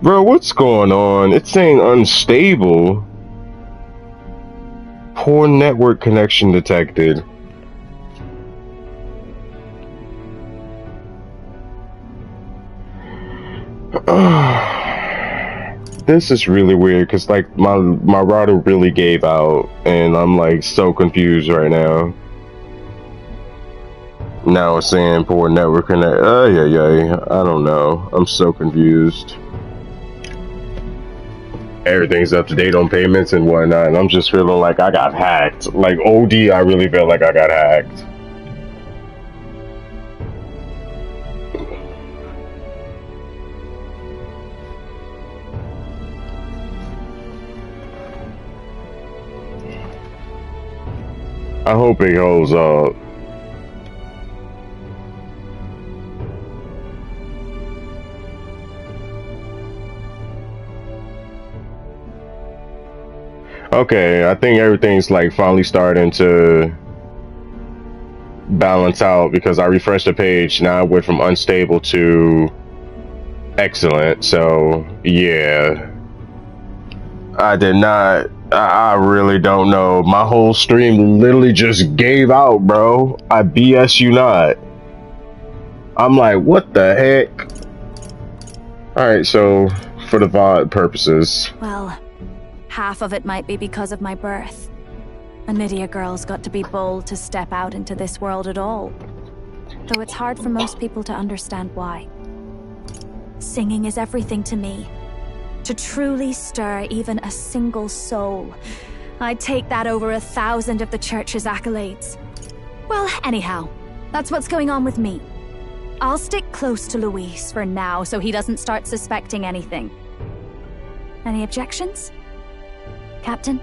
Bro, what's going on? It's saying unstable. Poor network connection detected. This is really weird because like my router really gave out and I'm like so confused right now. Now it's saying poor network connect. Yeah. I don't know. I'm so confused. Everything's up to date on payments and whatnot, and I'm just feeling like I got hacked. Like OD, I really feel like I got hacked. I hope it holds up. Okay, I think everything's like finally starting to balance out because I refreshed the page. Now I went from unstable to excellent. So yeah, I did not. I really don't know. My whole stream literally just gave out, bro. I BS you not. I'm like, what the heck? Alright, so for the VOD purposes. Well, half of it might be because of my birth. A Nydia girl's got to be bold to step out into this world at all. Though it's hard for most people to understand why. Singing is everything to me. To truly stir even a single soul, I'd take that over 1,000 of the church's accolades. Well, anyhow, that's what's going on with me. I'll stick close to Luis for now so he doesn't start suspecting anything. Any objections? Captain?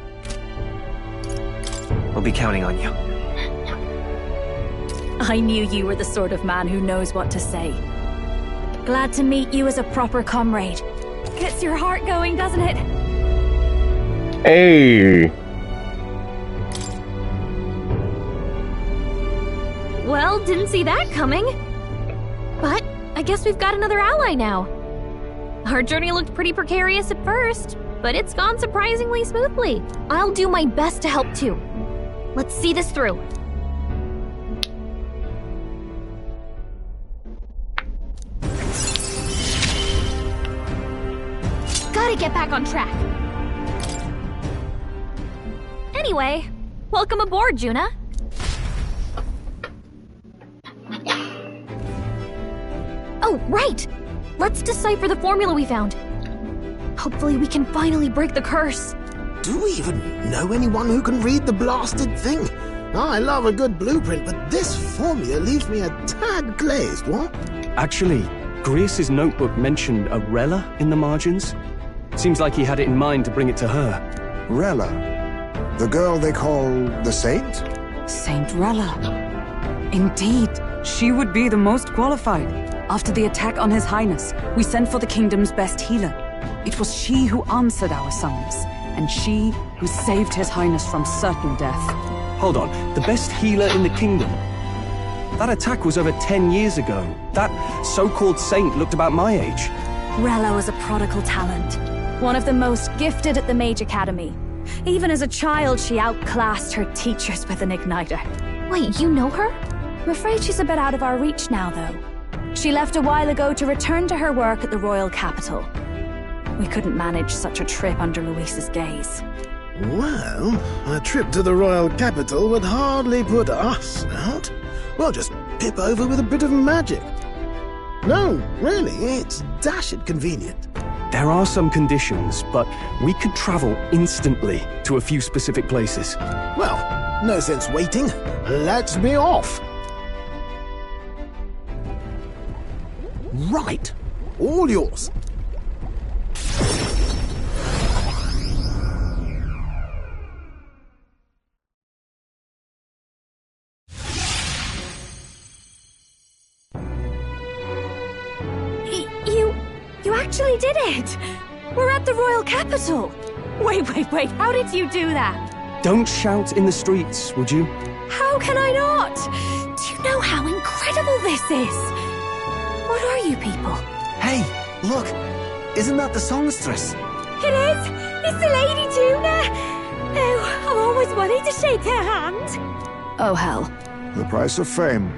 We'll be counting on you. I knew you were the sort of man who knows what to say. Glad to meet you as a proper comrade. Gets your heart going, doesn't it? Hey! Well, didn't see that coming. But I guess we've got another ally now. Our journey looked pretty precarious at first, but it's gone surprisingly smoothly. I'll do my best to help too. Let's see this through. Gotta get back on track. Anyway, welcome aboard, Juna. Oh, right! Let's decipher the formula we found. Hopefully we can finally break the curse. Do we even know anyone who can read the blasted thing? I love a good blueprint, but this formula leaves me a tad glazed, what? Actually, Grius's notebook mentioned a Rella in the margins. Seems like he had it in mind to bring it to her. Rella? The girl they call the Saint? Saint Rella. Indeed, she would be the most qualified. After the attack on His Highness, we sent for the kingdom's best healer. It was she who answered our summons, and she who saved His Highness from certain death. Hold on, the best healer in the kingdom? That attack was over 10 years ago. That so-called saint looked about my age. Rella was a prodigal talent. One of the most gifted at the Mage Academy. Even as a child, she outclassed her teachers with an igniter. Wait, you know her? I'm afraid she's a bit out of our reach now, though. She left a while ago to return to her work at the royal capital. We couldn't manage such a trip under Luis's gaze. Well, a trip to the royal capital would hardly put us out. We'll just pip over with a bit of magic. No, really, it's dashed convenient. There are some conditions, but we could travel instantly to a few specific places. Well, no sense waiting. Let's be off. Right. All yours. You actually did it! We're at the royal capital! Wait, how did you do that? Don't shout in the streets, would you? How can I not? Do you know how incredible this is? What are you people? Hey, look. Isn't that the songstress? It is! It's the Lady Tuna! Oh, I've always wanted to shake her hand. Oh, hell. The price of fame.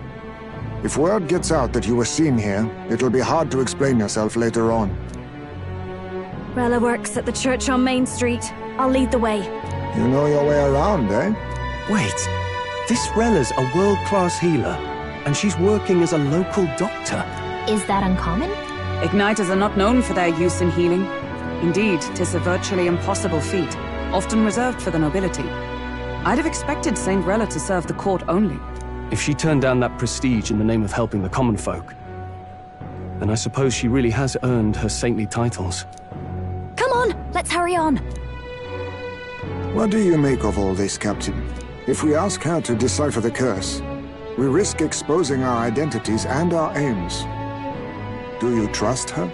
If word gets out that you were seen here, it'll be hard to explain yourself later on. Rella works at the church on Main Street. I'll lead the way. You know your way around, eh? Wait, this Rella's a world-class healer, and she's working as a local doctor. Is that uncommon? Igniters are not known for their use in healing. Indeed, 'tis a virtually impossible feat, often reserved for the nobility. I'd have expected Saint Rella to serve the court only. If she turned down that prestige in the name of helping the common folk, then I suppose she really has earned her saintly titles. Come on, let's hurry on. What do you make of all this, Captain? If we ask her to decipher the curse, we risk exposing our identities and our aims. Do you trust her?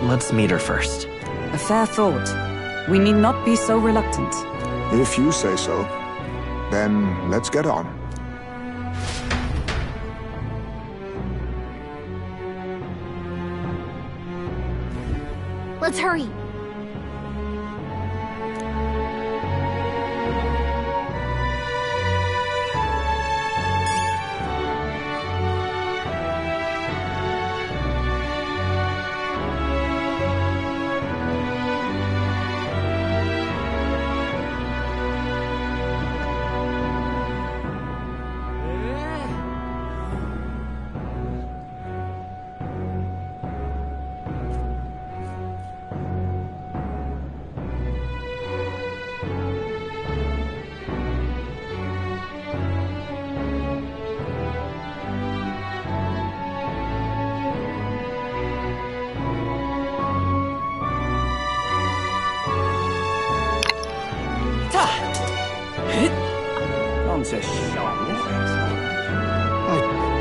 Let's meet her first. A fair thought. We need not be so reluctant. If you say so, then let's get on. Let's hurry.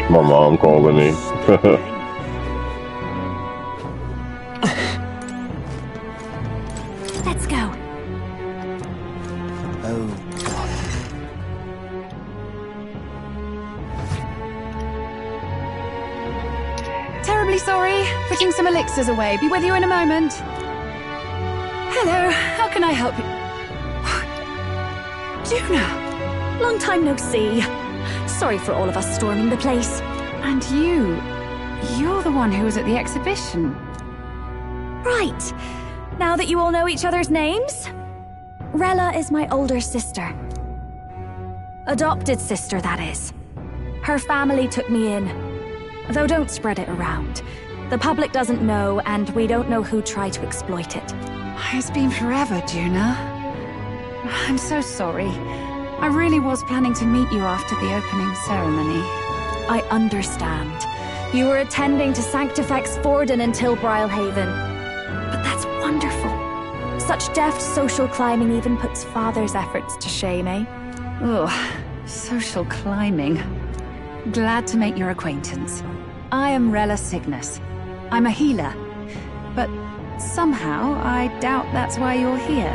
My mom calling me. Let's go. Oh, God. Terribly sorry. Putting some elixirs away. Be with you in a moment. Hello, how can I help you? Juna! Long time no see. Sorry for all of us storming the place. And you're the one who was at the exhibition. Right. Now that you all know each other's names, Rella is my older sister. Adopted sister, that is. Her family took me in. Though don't spread it around. The public doesn't know, and we don't know who tried to exploit it. It's been forever, Juna. I'm so sorry. I really was planning to meet you after the opening ceremony. I understand. You were attending to Sanctifex Forden until Brilhaven. But that's wonderful. Such deft social climbing even puts Father's efforts to shame, eh? Ugh, social climbing. Glad to make your acquaintance. I am Rella Cygnus. I'm a healer. But somehow, I doubt that's why you're here.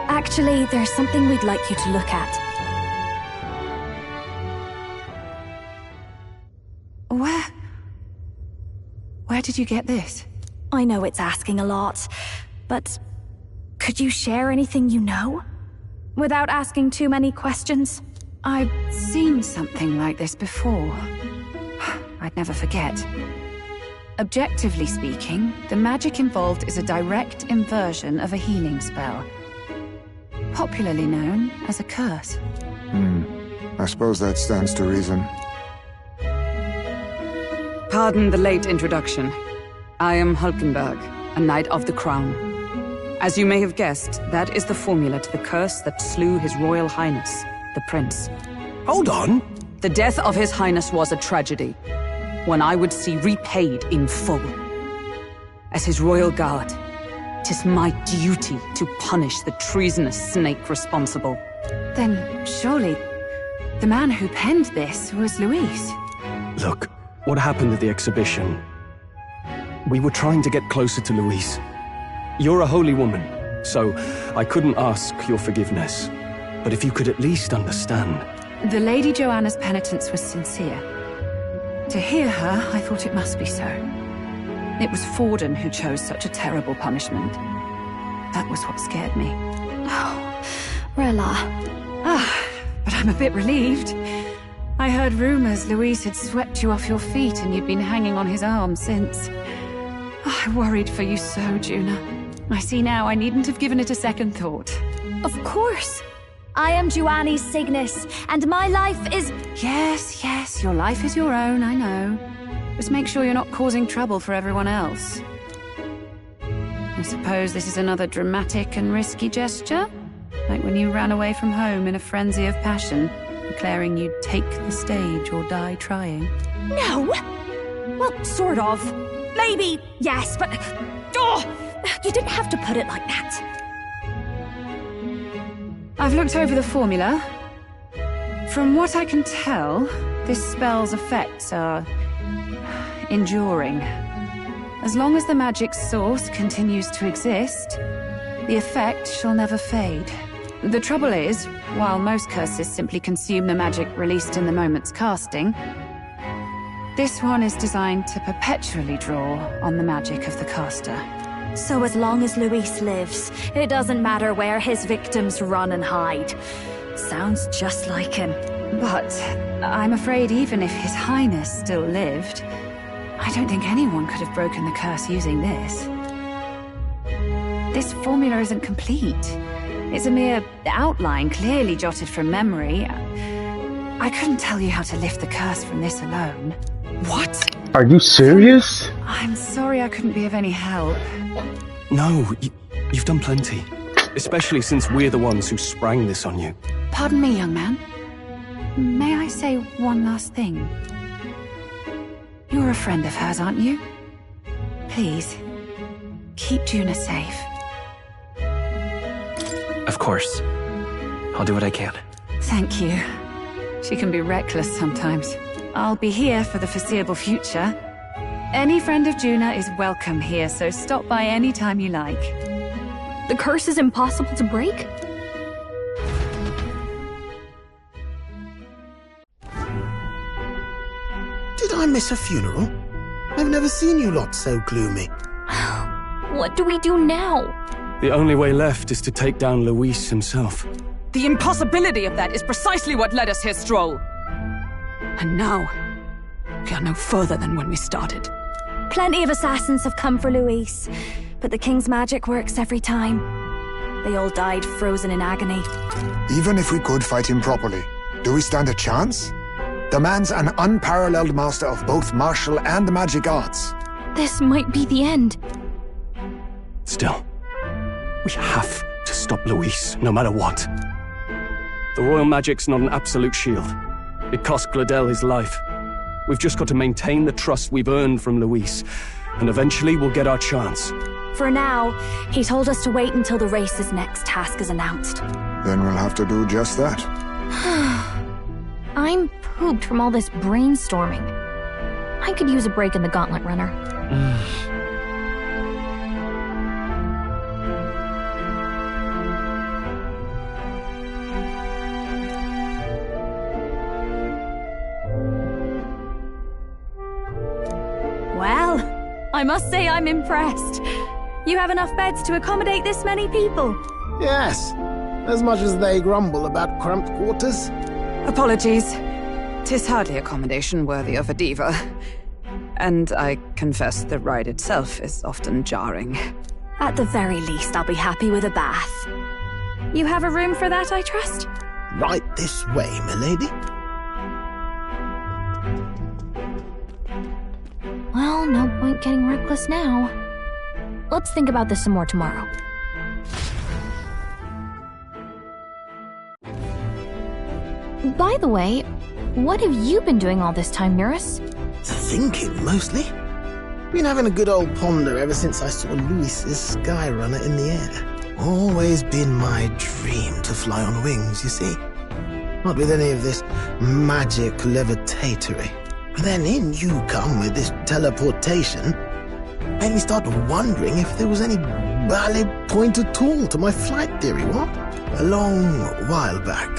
Actually, there's something we'd like you to look at. Where did you get this? I know it's asking a lot, but could you share anything you know? Without asking too many questions? I've seen something like this before. I'd never forget. Objectively speaking, the magic involved is a direct inversion of a healing spell. Popularly known as a curse. I suppose that stands to reason. Pardon the late introduction. I am Hulkenberg, a Knight of the Crown. As you may have guessed, that is the formula to the curse that slew His Royal Highness, the Prince. Hold on! The death of His Highness was a tragedy, one I would see repaid in full. As His Royal Guard, 'tis my duty to punish the treasonous snake responsible. Then, surely, the man who penned this was Luis. Look, what happened at the exhibition? We were trying to get closer to Luis. You're a holy woman, so I couldn't ask your forgiveness. But if you could at least understand. The Lady Joanna's penitence was sincere. To hear her, I thought it must be so. It was Forden who chose such a terrible punishment. That was what scared me. Oh, Rilla. But I'm a bit relieved. I heard rumors Luis had swept you off your feet and you'd been hanging on his arm since. I worried for you so, Juna. I see now I needn't have given it a second thought. Of course. I am Juani's Cygnus, and my life is... Yes, your life is your own, I know. Just make sure you're not causing trouble for everyone else. I suppose this is another dramatic and risky gesture? Like when you ran away from home in a frenzy of passion, declaring you'd take the stage or die trying. No! Well, sort of. Maybe, yes, but... Oh! You didn't have to put it like that. I've looked over the formula. From what I can tell, this spell's effects are... enduring. As long as the magic's source continues to exist, the effect shall never fade. The trouble is, while most curses simply consume the magic released in the moment's casting, this one is designed to perpetually draw on the magic of the caster. So as long as Luis lives, it doesn't matter where his victims run and hide. Sounds just like him. But I'm afraid even if His Highness still lived, I don't think anyone could have broken the curse using this. This formula isn't complete. It's a mere outline, clearly jotted from memory. I couldn't tell you how to lift the curse from this alone. What? Are you serious? I'm sorry I couldn't be of any help. No, you've done plenty. Especially since we're the ones who sprang this on you. Pardon me, young man. May I say one last thing? You're a friend of hers, aren't you? Please, keep Juna safe. Of course. I'll do what I can. Thank you. She can be reckless sometimes. I'll be here for the foreseeable future. Any friend of Juna is welcome here, so stop by any time you like. The curse is impossible to break? Did I miss a funeral? I've never seen you lot so gloomy. What do we do now? The only way left is to take down Luis himself. The impossibility of that is precisely what led us here, Stroll. And now, we are no further than when we started. Plenty of assassins have come for Luis, but the king's magic works every time. They all died frozen in agony. Even if we could fight him properly, do we stand a chance? The man's an unparalleled master of both martial and magic arts. This might be the end. Still, we have to stop Luis, no matter what. The royal magic's not an absolute shield. It cost Gladel his life. We've just got to maintain the trust we've earned from Luis, and eventually we'll get our chance. For now, he told us to wait until the race's next task is announced. Then we'll have to do just that. I'm pooped from all this brainstorming. I could use a break in the gauntlet runner. Well, I must say I'm impressed. You have enough beds to accommodate this many people. Yes, as much as they grumble about cramped quarters. Apologies. 'Tis hardly accommodation worthy of a diva. And I confess the ride itself is often jarring. At the very least, I'll be happy with a bath. You have a room for that, I trust? Right this way, milady. Well, no point getting reckless now. Let's think about this some more tomorrow. By the way, what have you been doing all this time, Eurus? Thinking, mostly. Been having a good old ponder ever since I saw Luis's Skyrunner in the air. Always been my dream to fly on wings, you see. Not with any of this magic levitatory. But then in you come with this teleportation. Made me start wondering if there was any valid point at all to my flight theory, what? A long while back,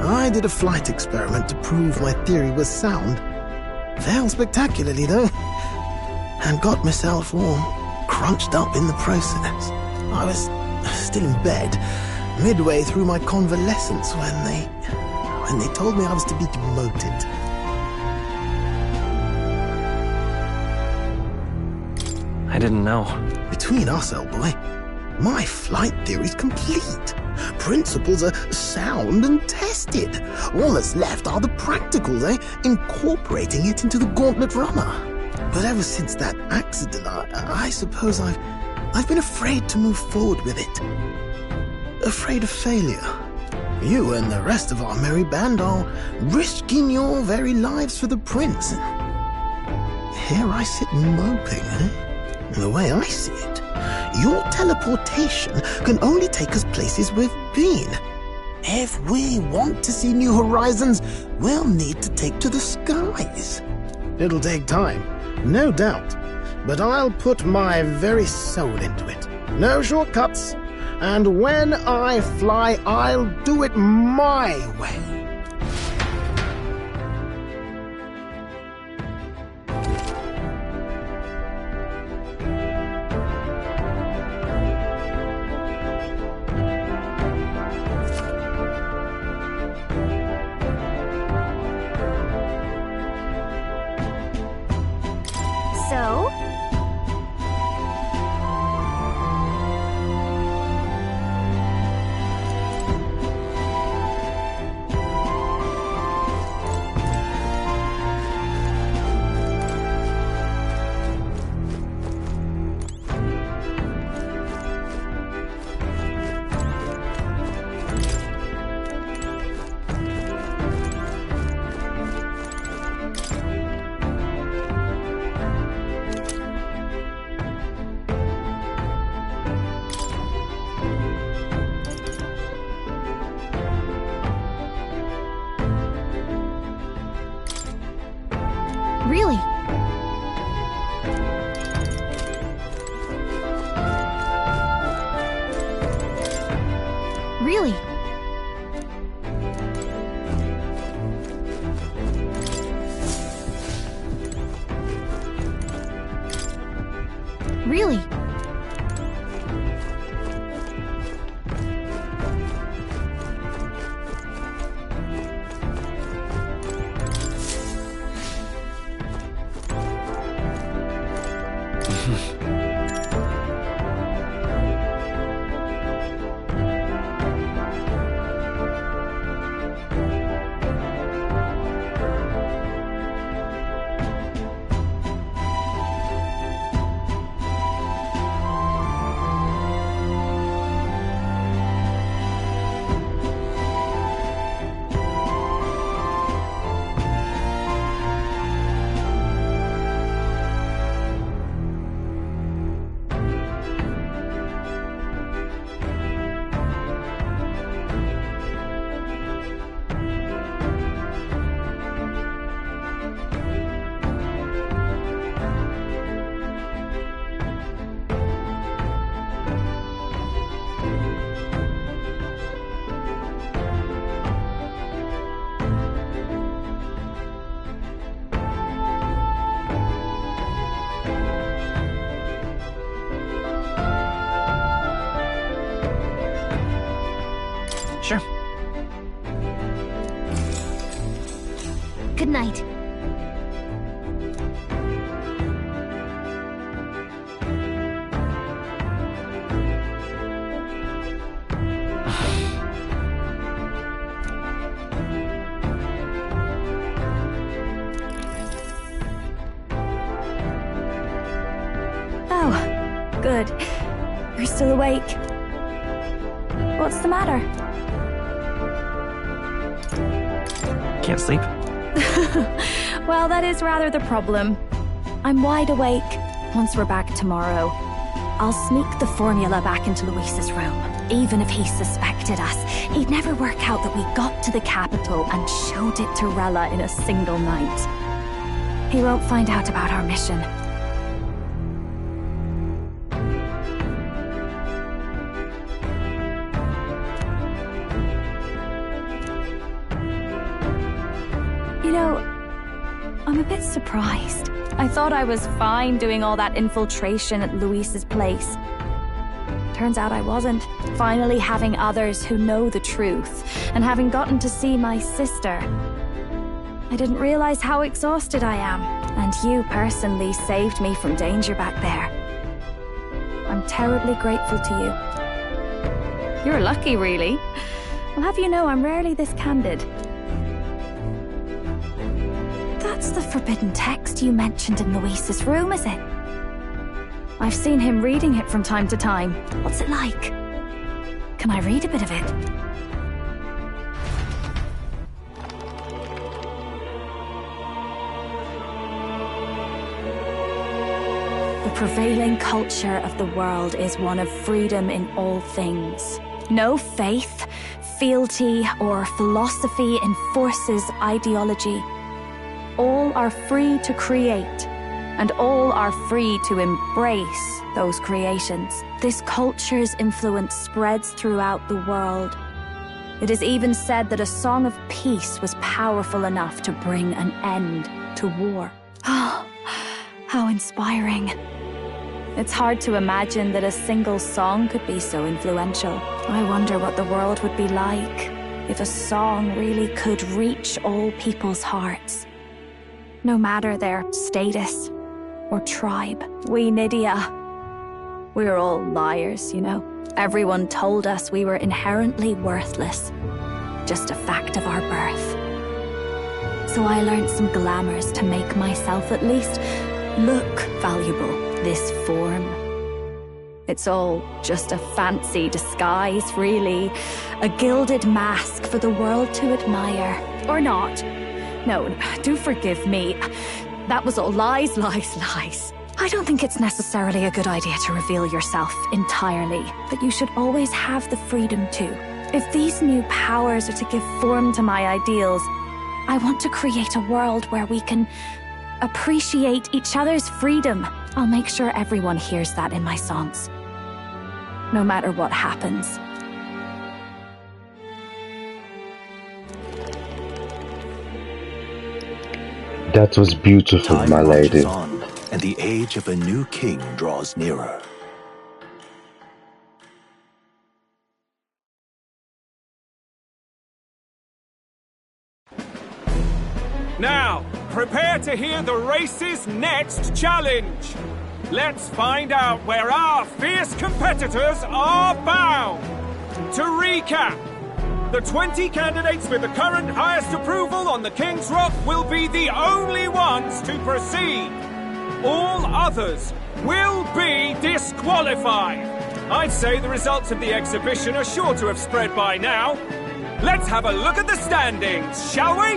I did a flight experiment to prove my theory was sound. Failed spectacularly, though, and got myself all crunched up in the process. I was still in bed, midway through my convalescence, when they told me I was to be demoted. I didn't know. Between us, old boy, my flight theory's complete. Principles are sound and tested. All that's left are the practicals, incorporating it into the gauntlet runner. But ever since that accident, I suppose I've been afraid to move forward with it. Afraid of failure. You and the rest of our merry band are risking your very lives for the prince. Here I sit moping, The way I see it, your teleportation can only take us places we've been. If we want to see new horizons, we'll need to take to the skies. It'll take time, no doubt, but I'll put my very soul into it. No shortcuts, and when I fly, I'll do it my way. So? Really? Really? Really? Sure. Good night. Oh, good. You're still awake. What's the matter? Can't sleep? Well, that is rather the problem. I'm wide awake. Once we're back tomorrow, I'll sneak the formula back into Luis's room. Even if he suspected us, he'd never work out that we got to the capital and showed it to Rella in a single night. He won't find out about our mission. You know, I'm a bit surprised. I thought I was fine doing all that infiltration at Luis's place. Turns out I wasn't. Finally having others who know the truth, and having gotten to see my sister. I didn't realize how exhausted I am, and you personally saved me from danger back there. I'm terribly grateful to you. You're lucky, really. I'll have you know I'm rarely this candid. That's the forbidden text you mentioned in Luis's room, is it? I've seen him reading it from time to time. What's it like? Can I read a bit of it? The prevailing culture of the world is one of freedom in all things. No faith, fealty, or philosophy enforces ideology. All are free to create, and all are free to embrace those creations. This culture's influence spreads throughout the world. It is even said that a song of peace was powerful enough to bring an end to war. Oh, how inspiring. It's hard to imagine that a single song could be so influential. I wonder what the world would be like if a song really could reach all people's hearts. No matter their status or tribe. We Nydia, we're all liars, you know. Everyone told us we were inherently worthless. Just a fact of our birth. So I learned some glamours to make myself at least look valuable. This form. It's all just a fancy disguise, really. A gilded mask for the world to admire. Or not. No, do forgive me. That was all lies, lies, lies. I don't think it's necessarily a good idea to reveal yourself entirely, but you should always have the freedom to. If these new powers are to give form to my ideals, I want to create a world where we can appreciate each other's freedom. I'll make sure everyone hears that in my songs. No matter what happens. That was beautiful, Time my lady. marches on, and the age of a new king draws nearer. Now, prepare to hear the race's next challenge. Let's find out where our fierce competitors are bound. To recap, the 20 candidates with the current highest approval on the King's Rock will be the only ones to proceed. All others will be disqualified. I'd say the results of the exhibition are sure to have spread by now. Let's have a look at the standings, shall we?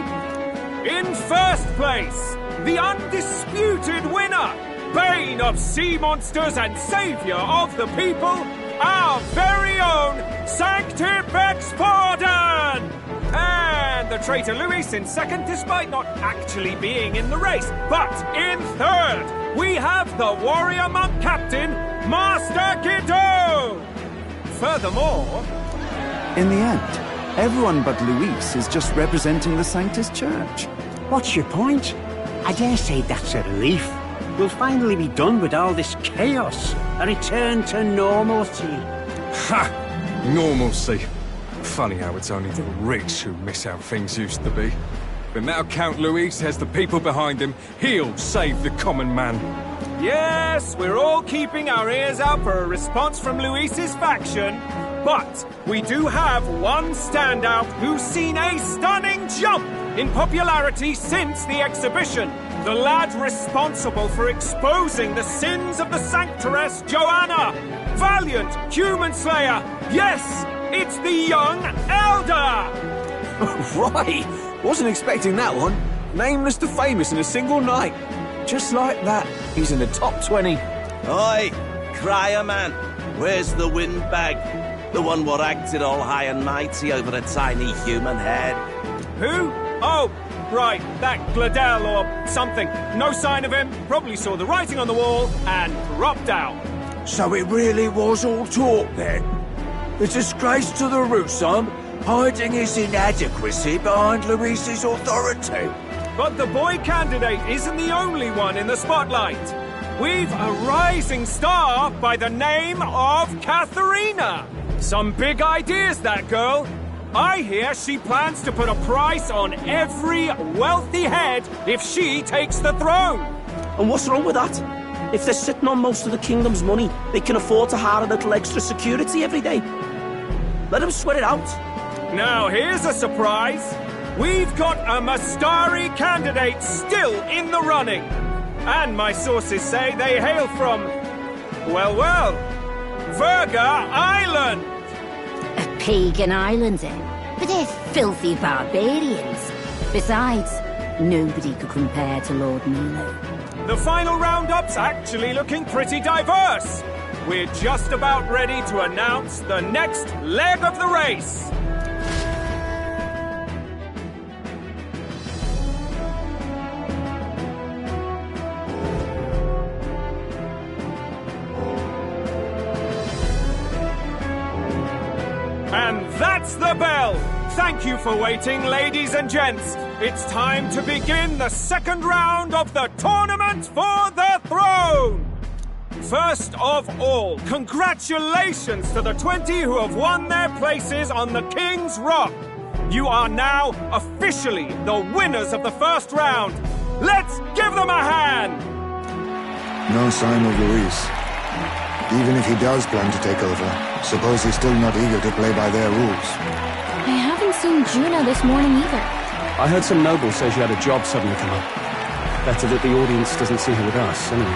In first place, the undisputed winner, Bane of sea monsters and savior of the people, our very own Sanctipex Pardon! And the traitor Luis in second, despite not actually being in the race. But in third, we have the warrior monk captain, Master Guido! Furthermore... In the end, everyone but Luis is just representing the Sanctus Church. What's your point? I dare say that's a relief. We'll finally be done with all this chaos. A return to normalcy. Ha! Normalcy. Funny how it's only the rich who miss how things used to be. But now Count Luis has the people behind him. He'll save the common man. Yes, we're all keeping our ears out for a response from Luis's faction. But we do have one standout who's seen a stunning jump in popularity since the exhibition. The lad responsible for exposing the sins of the Sanctress Joanna. Valiant human slayer. Yes, it's the young Elder. Right. Wasn't expecting that one. Nameless to famous in a single night. Just like that, he's in the top 20. Oi, crier man. Where's the windbag? The one what acted all high and mighty over a tiny human head. Who? Oh, right, that Gladell or something. No sign of him, probably saw the writing on the wall and dropped out. So it really was all talk then? A disgrace to the Rusum, hiding his inadequacy behind Luis's authority. But the boy candidate isn't the only one in the spotlight. We've a rising star by the name of Katharina. Some big ideas, that girl. I hear she plans to put a price on every wealthy head if she takes the throne. And what's wrong with that? If they're sitting on most of the kingdom's money, they can afford to hire a little extra security every day. Let them sweat it out. Now here's a surprise. We've got a Mastari candidate still in the running. And my sources say they hail from, well, Verga Island. A pagan island, eh? But they're filthy barbarians. Besides, nobody could compare to Lord Milo. The final roundup's actually looking pretty diverse. We're just about ready to announce the next leg of the race. And that's the bell! Thank you for waiting, ladies and gents. It's time to begin the second round of the Tournament for the Throne! First of all, congratulations to the 20 who have won their places on the King's Rock. You are now officially the winners of the first round. Let's give them a hand! No sign of Luis. Even if he does plan to take over, suppose he's still not eager to play by their rules. I haven't seen Juna this morning either. I heard some noble say she had a job suddenly come up. Better that the audience doesn't see her with us, anyway.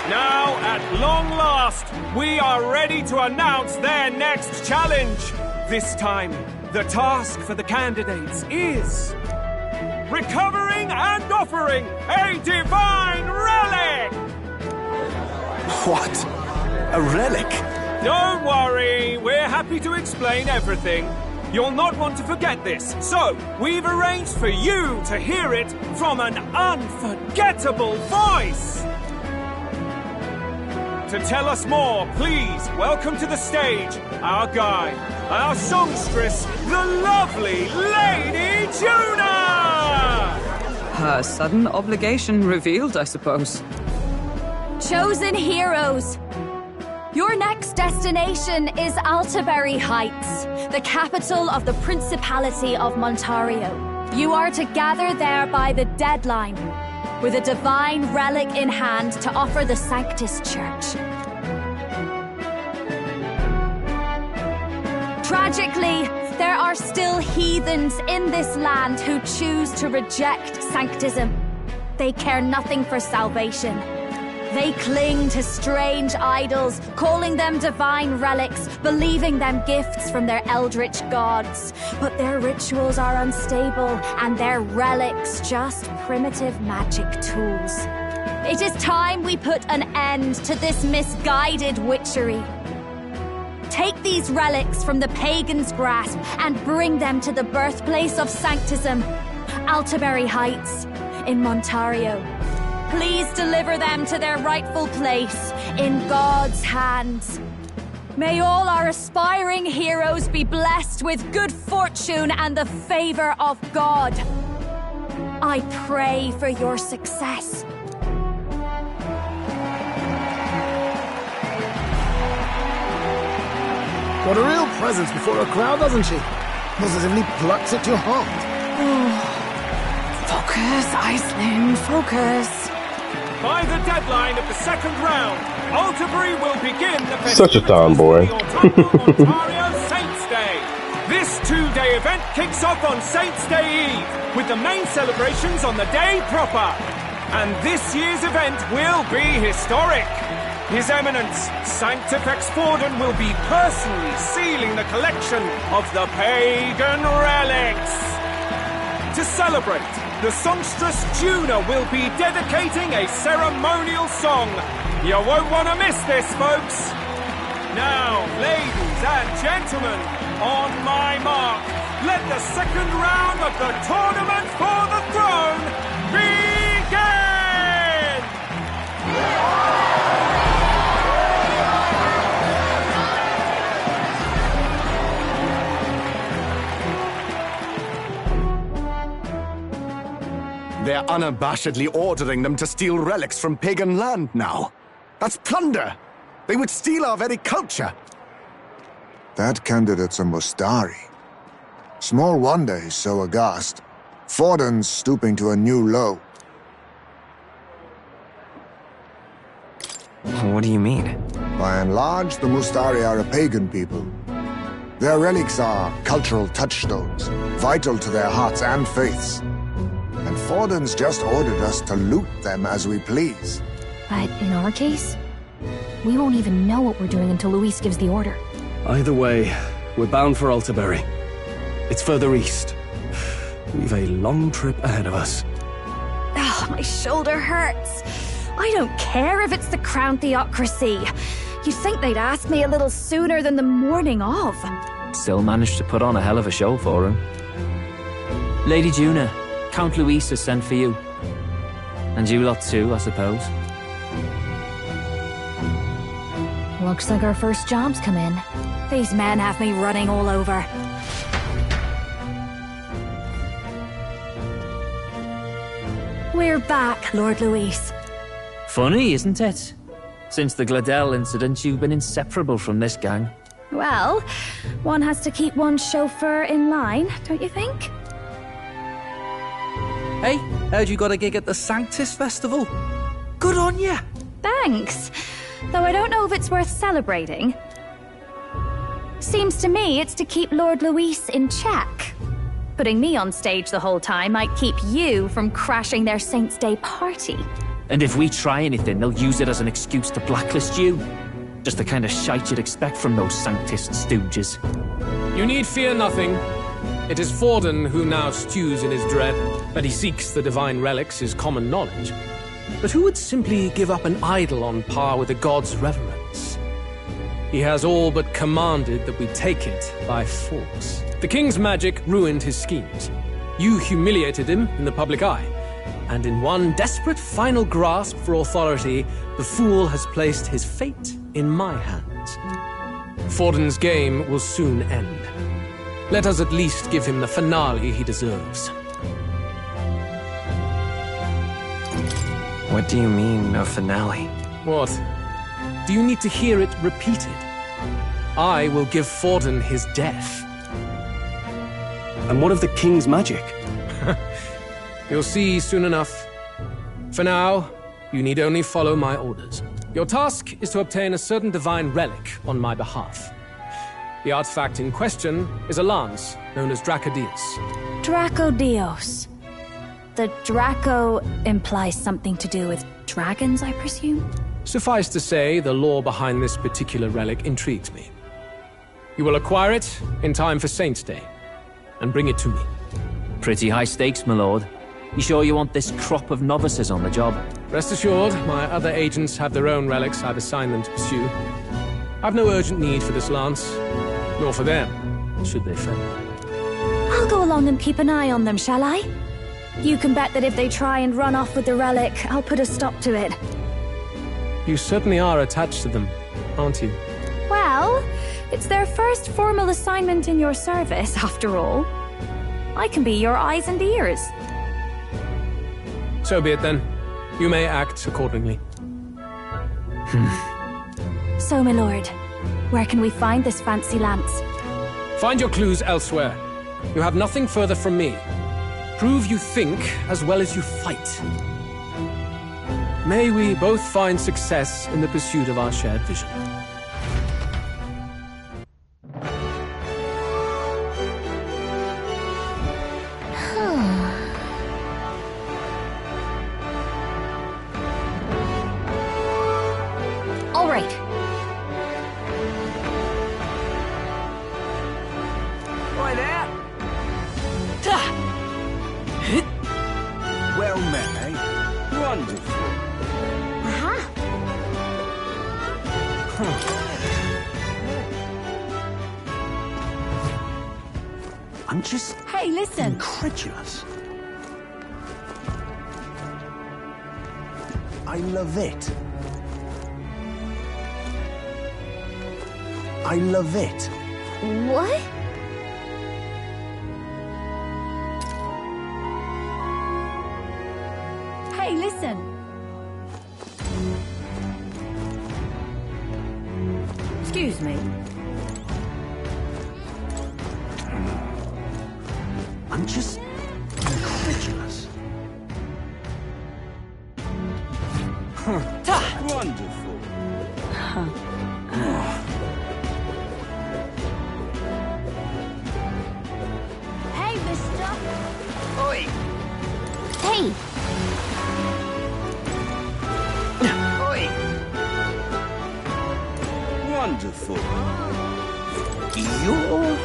Now, at long last, we are ready to announce their next challenge. This time, the task for the candidates is recovering and offering a divine relic! What? A relic? Don't worry, we're happy to explain everything. You'll not want to forget this, so we've arranged for you to hear it from an unforgettable voice. To tell us more, please welcome to the stage our guide, our songstress, the lovely Lady Juna! Her sudden obligation revealed, I suppose. Chosen heroes! Your next destination is Altaberry Heights, the capital of the Principality of Montario. You are to gather there by the deadline, with a divine relic in hand to offer the Sanctus Church. Tragically, there are still heathens in this land who choose to reject Sanctism. They care nothing for salvation. They cling to strange idols, calling them divine relics, believing them gifts from their eldritch gods. But their rituals are unstable, and their relics just primitive magic tools. It is time we put an end to this misguided witchery. Take these relics from the pagan's grasp and bring them to the birthplace of Sanctism, Altaberry Heights, in Montario. Please deliver them to their rightful place in God's hands. May all our aspiring heroes be blessed with good fortune and the favor of God. I pray for your success. Got a real presence before a crowd, doesn't she? Positively plucks at your heart. Focus, Iceland, focus. By the deadline of the second round, Altaberry will begin the Such a tomboy. Ontario Saints Day. This two-day event kicks off on Saints Day Eve, with the main celebrations on the day proper. And this year's event will be historic. His Eminence, Sanctifex Forden, will be personally sealing the collection of the pagan relics. To celebrate, the songstress Juna will be dedicating a ceremonial song. You won't want to miss this, folks. Now, ladies and gentlemen, on my mark, let the second round of the Tournament for the Throne begin! They're unabashedly ordering them to steal relics from pagan land now. That's plunder! They would steal our very culture! That candidate's a Mustari. Small wonder he's so aghast. Forden's stooping to a new low. What do you mean? By and large, the Mustari are a pagan people. Their relics are cultural touchstones, vital to their hearts and faiths. And Forden's just ordered us to loot them as we please. But in our case, we won't even know what we're doing until Luis gives the order. Either way, we're bound for Altabury. It's further east. We've a long trip ahead of us. Oh, my shoulder hurts. I don't care if it's the Crown Theocracy. You'd think they'd ask me a little sooner than the morning of. Still managed to put on a hell of a show for him. Lady Juna, Count Luis has sent for you. And you lot too, I suppose. Looks like our first job's come in. These men have me running all over. We're back, Lord Luis. Funny, isn't it? Since the Gladel incident, you've been inseparable from this gang. Well, one has to keep one's chauffeur in line, don't you think? Hey, heard you got a gig at the S.E.E.S festival? Good on ya! Thanks. Though I don't know if it's worth celebrating. Seems to me it's to keep Lord Luis in check. Putting me on stage the whole time might keep you from crashing their Saints' Day party. And if we try anything, they'll use it as an excuse to blacklist you. Just the kind of shite you'd expect from those Sanctist stooges. You need fear nothing. It is Forden who now stews in his dread. That he seeks the divine relics is common knowledge. But who would simply give up an idol on par with the god's reverence? He has all but commanded that we take it by force. The king's magic ruined his schemes. You humiliated him in the public eye. And in one desperate final grasp for authority, the fool has placed his fate in my hands. Forden's game will soon end. Let us at least give him the finale he deserves. What do you mean, a finale? What? Do you need to hear it repeated? I will give Forden his death. And what of the king's magic? You'll see soon enough. For now, you need only follow my orders. Your task is to obtain a certain divine relic on my behalf. The artifact in question is a lance known as Dracodios. Dracodios. The Draco implies something to do with dragons, I presume? Suffice to say, the lore behind this particular relic intrigues me. You will acquire it in time for Saints' Day, and bring it to me. Pretty high stakes, my lord. You sure you want this crop of novices on the job? Rest assured, my other agents have their own relics I've assigned them to pursue. I've no urgent need for this lance, nor for them, should they fail. I'll go along and keep an eye on them, shall I? You can bet that if they try and run off with the relic, I'll put a stop to it. You certainly are attached to them, aren't you? Well, it's their first formal assignment in your service, after all. I can be your eyes and ears. So be it then. You may act accordingly. So, my lord, where can we find this fancy lance? Find your clues elsewhere. You have nothing further from me. Prove you think as well as you fight. May we both find success in the pursuit of our shared vision. All right. Right there. Well met, eh? Wonderful. I'm just Hey, listen. incredulous. I love it. I love it. What? listen. Excuse me. I'm just incredulous. Wonderful. Hey, mister! Oi! Hey! Oi! Wonderful. You're...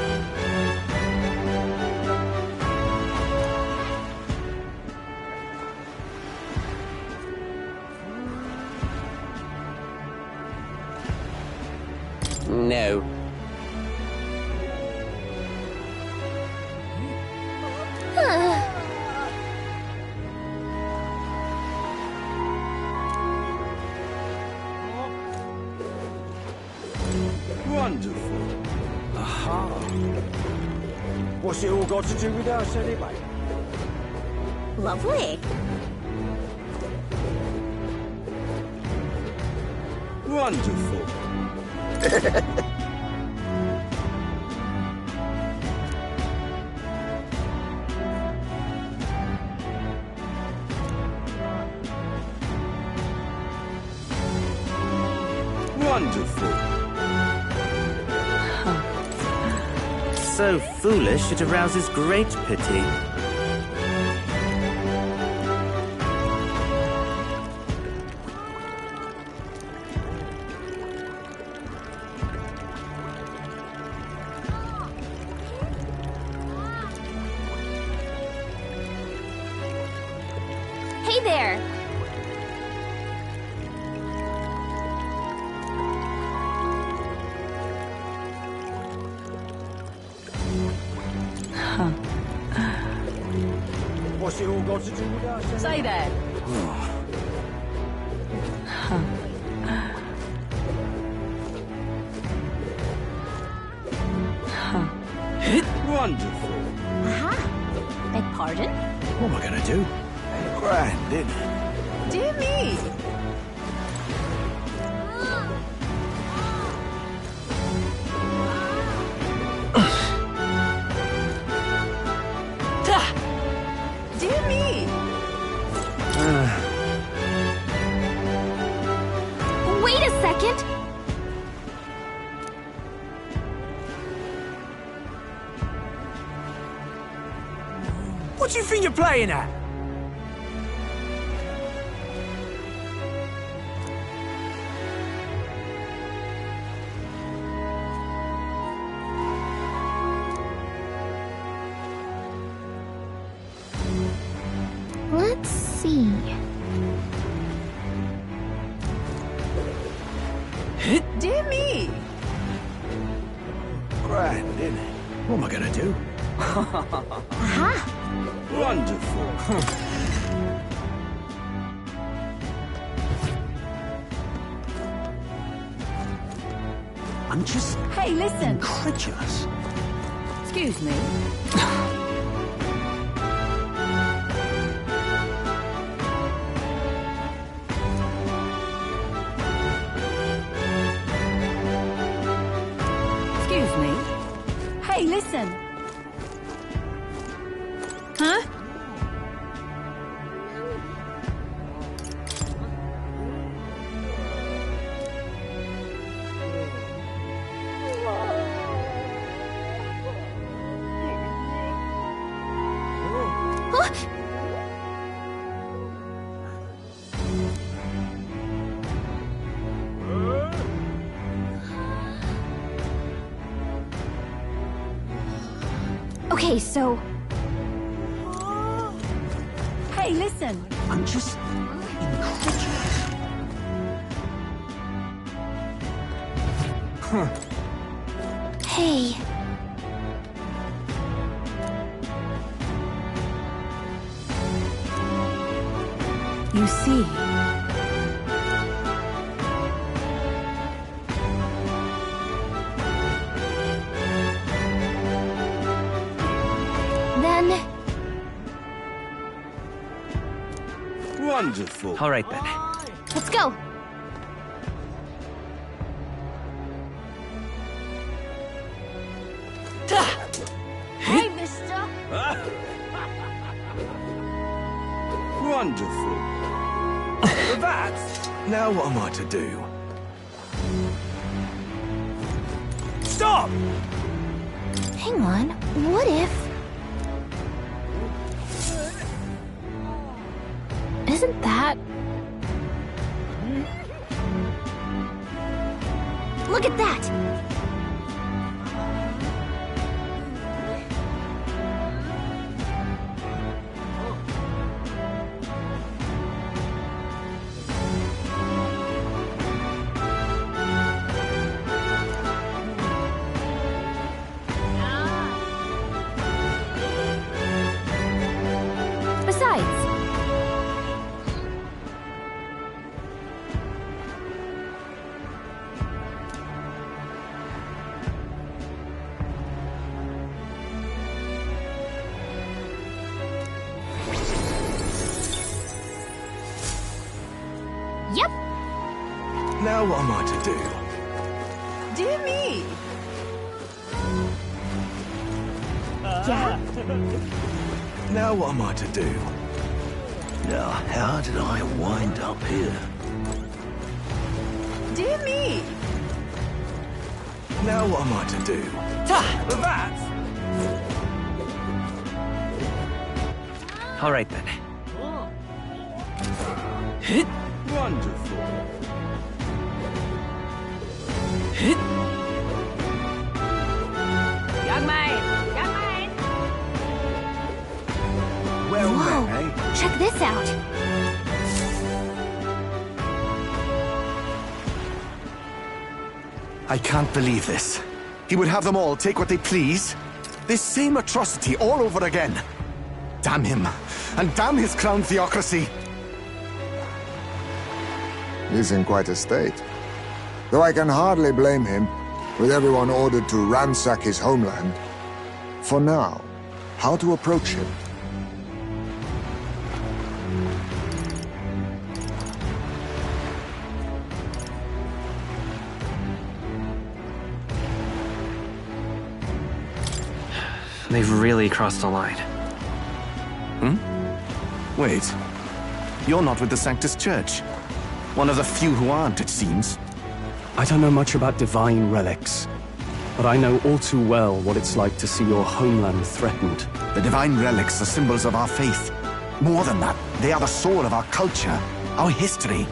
No. Wonderful. Aha. What's it all got to do with us anyway? Lovely. Wonderful. Wonderful. So foolish it arouses great pity. Hey there! What's it all got to do with us anyway? Say that. Wonderful. Beg pardon? What am I gonna do? Grand, isn't it? Dear me! Dear me! Wait a second! What do you think you're playing at? Let's see. Dear me! Grand, isn't it? What am I gonna do? Wonderful. I'm just Hey, listen! incredulous. Excuse me. Excuse me. Hey, listen! Huh? Okay, so Hey, listen! I'm just incredulous. hey, You see, then Wonderful. All right then. Let's go. Hey, mister. Wonderful. That. Now what am I to do? Stop! Hang on. What if... Isn't that... Look at that! Yep. Now what am I to do? Dear me! Yeah? Now what am I to do? Now, how did I wind up here? Dear me! Now what am I to do? That. All right then. Hit. Wonderful. Hit. Young man! Young man! Well, Whoa! then, eh? Check this out. I can't believe this. He would have them all take what they please. This same atrocity all over again. Damn him, and damn his crown theocracy. He's in quite a state. Though I can hardly blame him, with everyone ordered to ransack his homeland. For now, how to approach him? They've really crossed the line. Wait. You're not with the Sanctus Church. One of the few who aren't, it seems. I don't know much about divine relics, but I know all too well what it's like to see your homeland threatened. The divine relics are symbols of our faith. More than that, they are the soul of our culture, our history.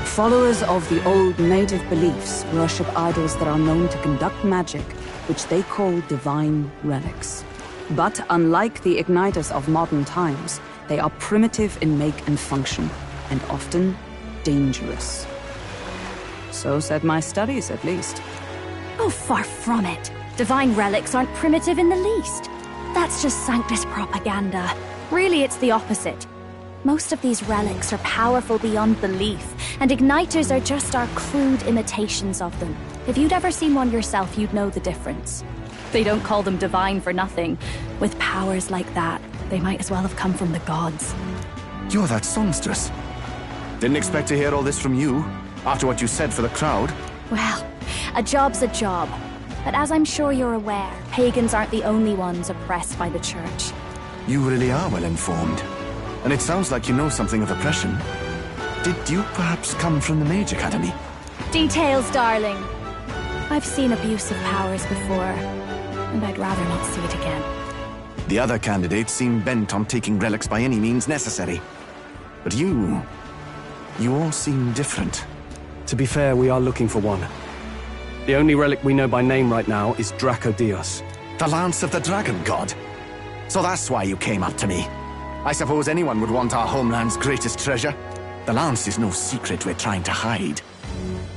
Followers of the old native beliefs worship idols that are known to conduct magic, which they call divine relics. But unlike the igniters of modern times, they are primitive in make and function, and often dangerous. So said my studies, at least. Oh, far from it. Divine relics aren't primitive in the least. That's just Sanctus propaganda. Really, it's the opposite. Most of these relics are powerful beyond belief, and igniters are just our crude imitations of them. If you'd ever seen one yourself, you'd know the difference. They don't call them divine for nothing. With powers like that, they might as well have come from the gods. You're that songstress. Didn't expect to hear all this from you, after what you said for the crowd. Well, a job's a job. But as I'm sure you're aware, pagans aren't the only ones oppressed by the church. You really are well informed. And it sounds like you know something of oppression. Did you perhaps come from the Mage Academy? Details, darling. I've seen abuse of powers before, and I'd rather not see it again. The other candidates seem bent on taking relics by any means necessary. But you all seem different. To be fair, we are looking for one. The only relic we know by name right now is Draco Dios. The Lance of the Dragon God. So that's why you came up to me. I suppose anyone would want our homeland's greatest treasure. The Lance is no secret we're trying to hide.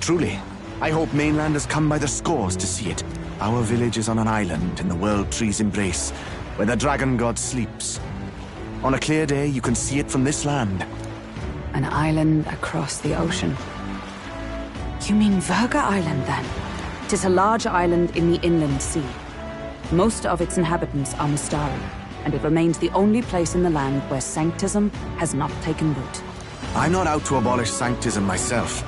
Truly, I hope mainlanders come by the scores to see it. Our village is on an island in the World Tree's embrace, where the Dragon God sleeps. On a clear day, you can see it from this land. An island across the ocean. You mean Virga Island, then? 'Tis a large island in the inland sea. Most of its inhabitants are Mystari, and it remains the only place in the land where sanctism has not taken root. I'm not out to abolish sanctism myself.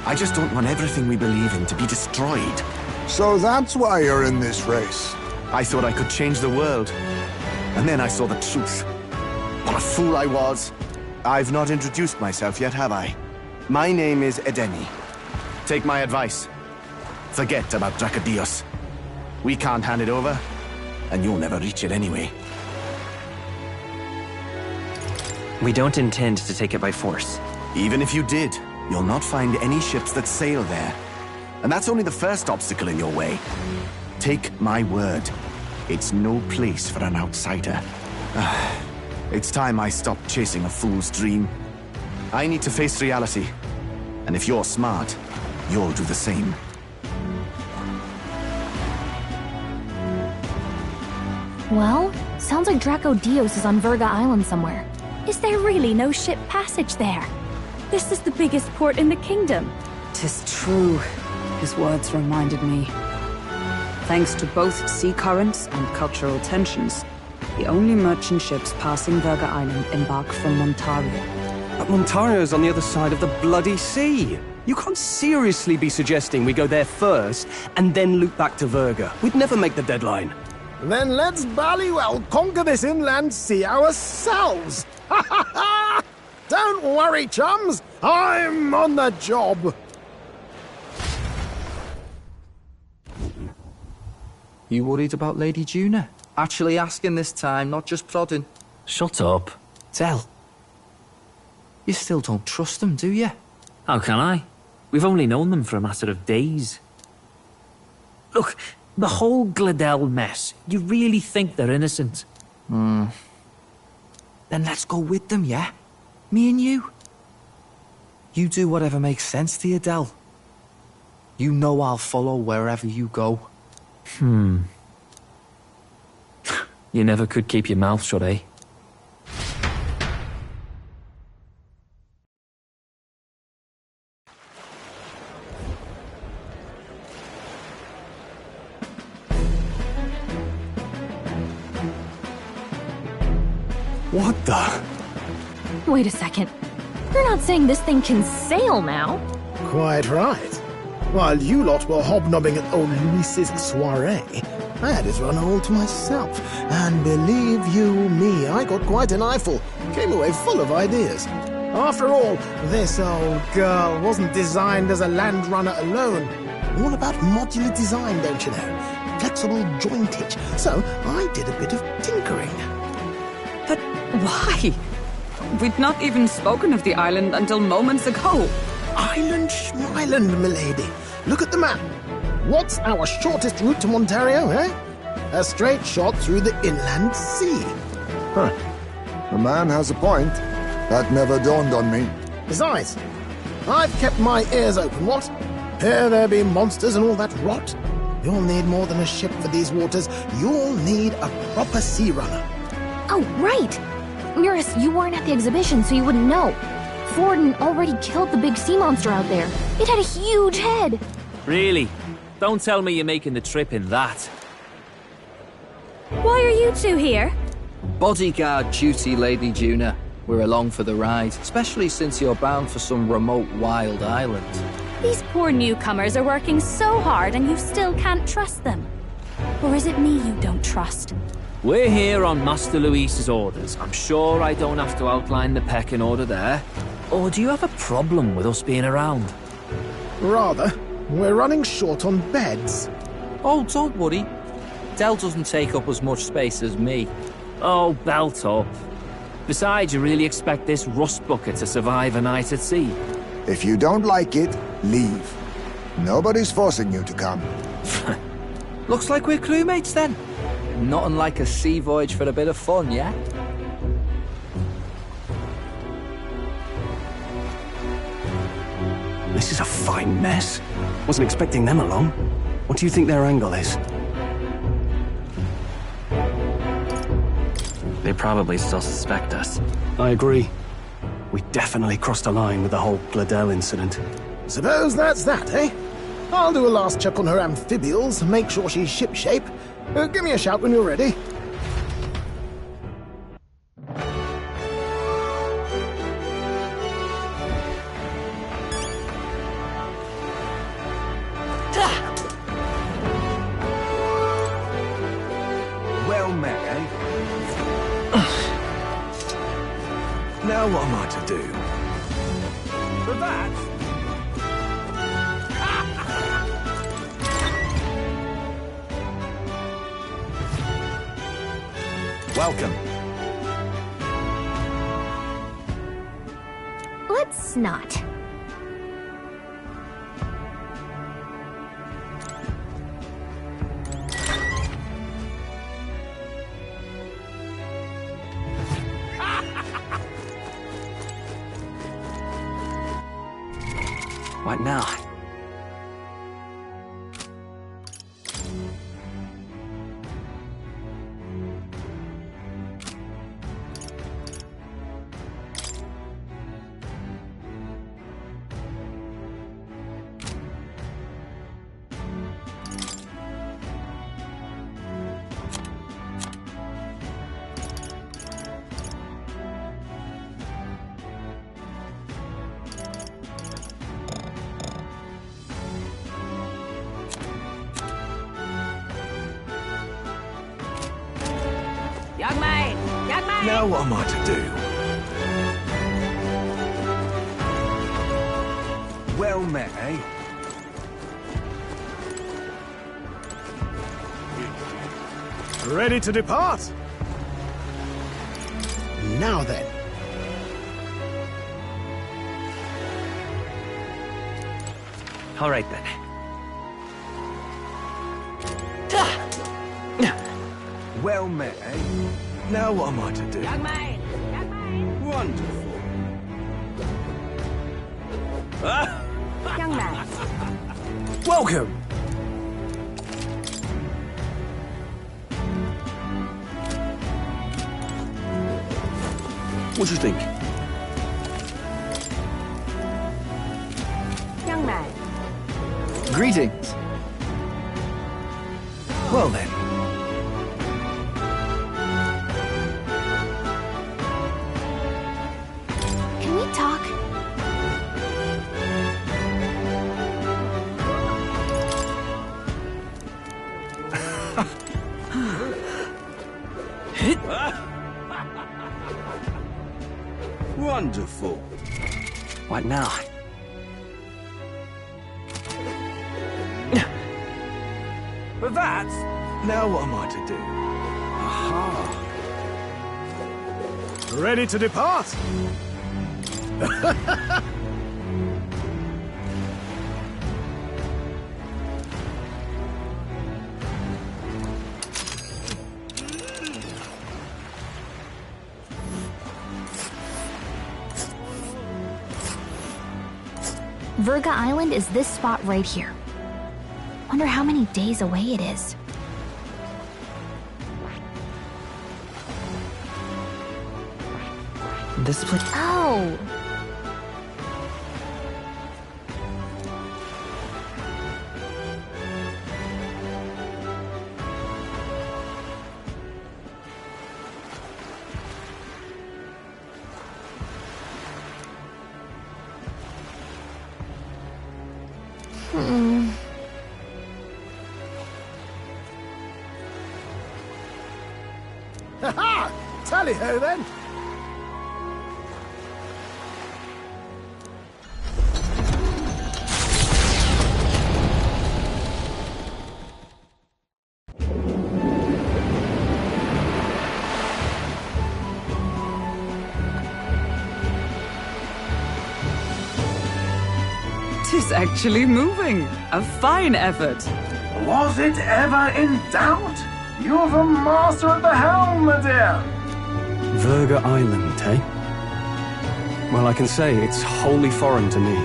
I just don't want everything we believe in to be destroyed. So that's why you're in this race. I thought I could change the world. And then I saw the truth. What a fool I was. I've not introduced myself yet, have I? My name is Edeni. Take my advice. Forget about Dracodios. We can't hand it over, and you'll never reach it anyway. We don't intend to take it by force. Even if you did, you'll not find any ships that sail there. And that's only the first obstacle in your way. Take my word. It's no place for an outsider. It's time I stopped chasing a fool's dream. I need to face reality. And if you're smart, you'll do the same. Well, sounds like Dracodios is on Verga Island somewhere. Is there really no ship passage there? This is the biggest port in the kingdom. 'Tis true. His words reminded me. Thanks to both sea currents and cultural tensions, the only merchant ships passing Verga Island embark from Montario. But Montario's on the other side of the bloody sea. You can't seriously be suggesting we go there first and then loop back to Verga. We'd never make the deadline. Then let's ballywell conquer this inland sea ourselves! Ha ha ha! Don't worry, chums! I'm on the job! You worried about Lady Juna? Actually asking this time, not just prodding. Shut up. Tell. You still don't trust them, do you? How can I? We've only known them for a matter of days. Look, the whole Gladel mess, you really think they're innocent? Then let's go with them, yeah? Me and you. You do whatever makes sense to you, Del. You know I'll follow wherever you go. You never could keep your mouth shut, eh? What the? Wait a second. You're not saying this thing can sail now? Quite right. While you lot were hobnobbing at old Luis's soiree, I had it run all to myself. And believe you me, I got quite an eyeful. Came away full of ideas. After all, this old girl wasn't designed as a land runner alone. All about modular design, don't you know? Flexible jointage. So I did a bit of tinkering. But why? We'd not even spoken of the island until moments ago. Island Schmyland, milady. Look at the map. What's our shortest route to Montario, eh? A straight shot through the inland sea. Huh. The man has a point. That never dawned on me. Besides, I've kept my ears open, what? Here there be monsters and all that rot. You'll need more than a ship for these waters. You'll need a proper sea runner. Oh, right! Eurus, you weren't at the exhibition, so you wouldn't know. Forden already killed the big sea monster out there. It had a huge head. Really? Don't tell me you're making the trip in that. Why are you two here? Bodyguard duty, Lady Juna. We're along for the ride, especially since you're bound for some remote wild island. These poor newcomers are working so hard and you still can't trust them. Or is it me you don't trust? We're here on Master Luis's orders. I'm sure I don't have to outline the pecking order there. Or do you have a problem with us being around? Rather. We're running short on beds. Oh, don't worry. Del doesn't take up as much space as me. Oh, belt up. Besides, you really expect this rust bucket to survive a night at sea? If you don't like it, leave. Nobody's forcing you to come. Looks like we're crewmates then. Nothing like a sea voyage for a bit of fun, yeah? This is a fine mess. Wasn't expecting them along. What do you think their angle is? They probably still suspect us. I agree. We definitely crossed a line with the whole Gladel incident. Suppose that's that, eh? I'll do a last check on her amphibials, make sure she's shipshape. Give me a shout when you're ready. Now what am I to do? For that, Welcome. Let's not. What now? Young man! Young man! Now what am I to do? well met, eh? Ready to depart? Now then. All right then. Well met, eh? Now what am I to do? Young man! Young man! Wonderful. Young man. Welcome. What do you think? Young man. Greetings. Well then. Can we talk? Wonderful. What now? But that's... Now what am I to do? Aha. Ready to depart? Verga Island is this spot right here. Wonder how many days away it is. This place. Oh! Ha-ha! Tally-ho then! Tis actually moving. A fine effort. Was it ever in doubt? You're the master of the helm, my dear. Verga Island, eh? Well, I can say it's wholly foreign to me.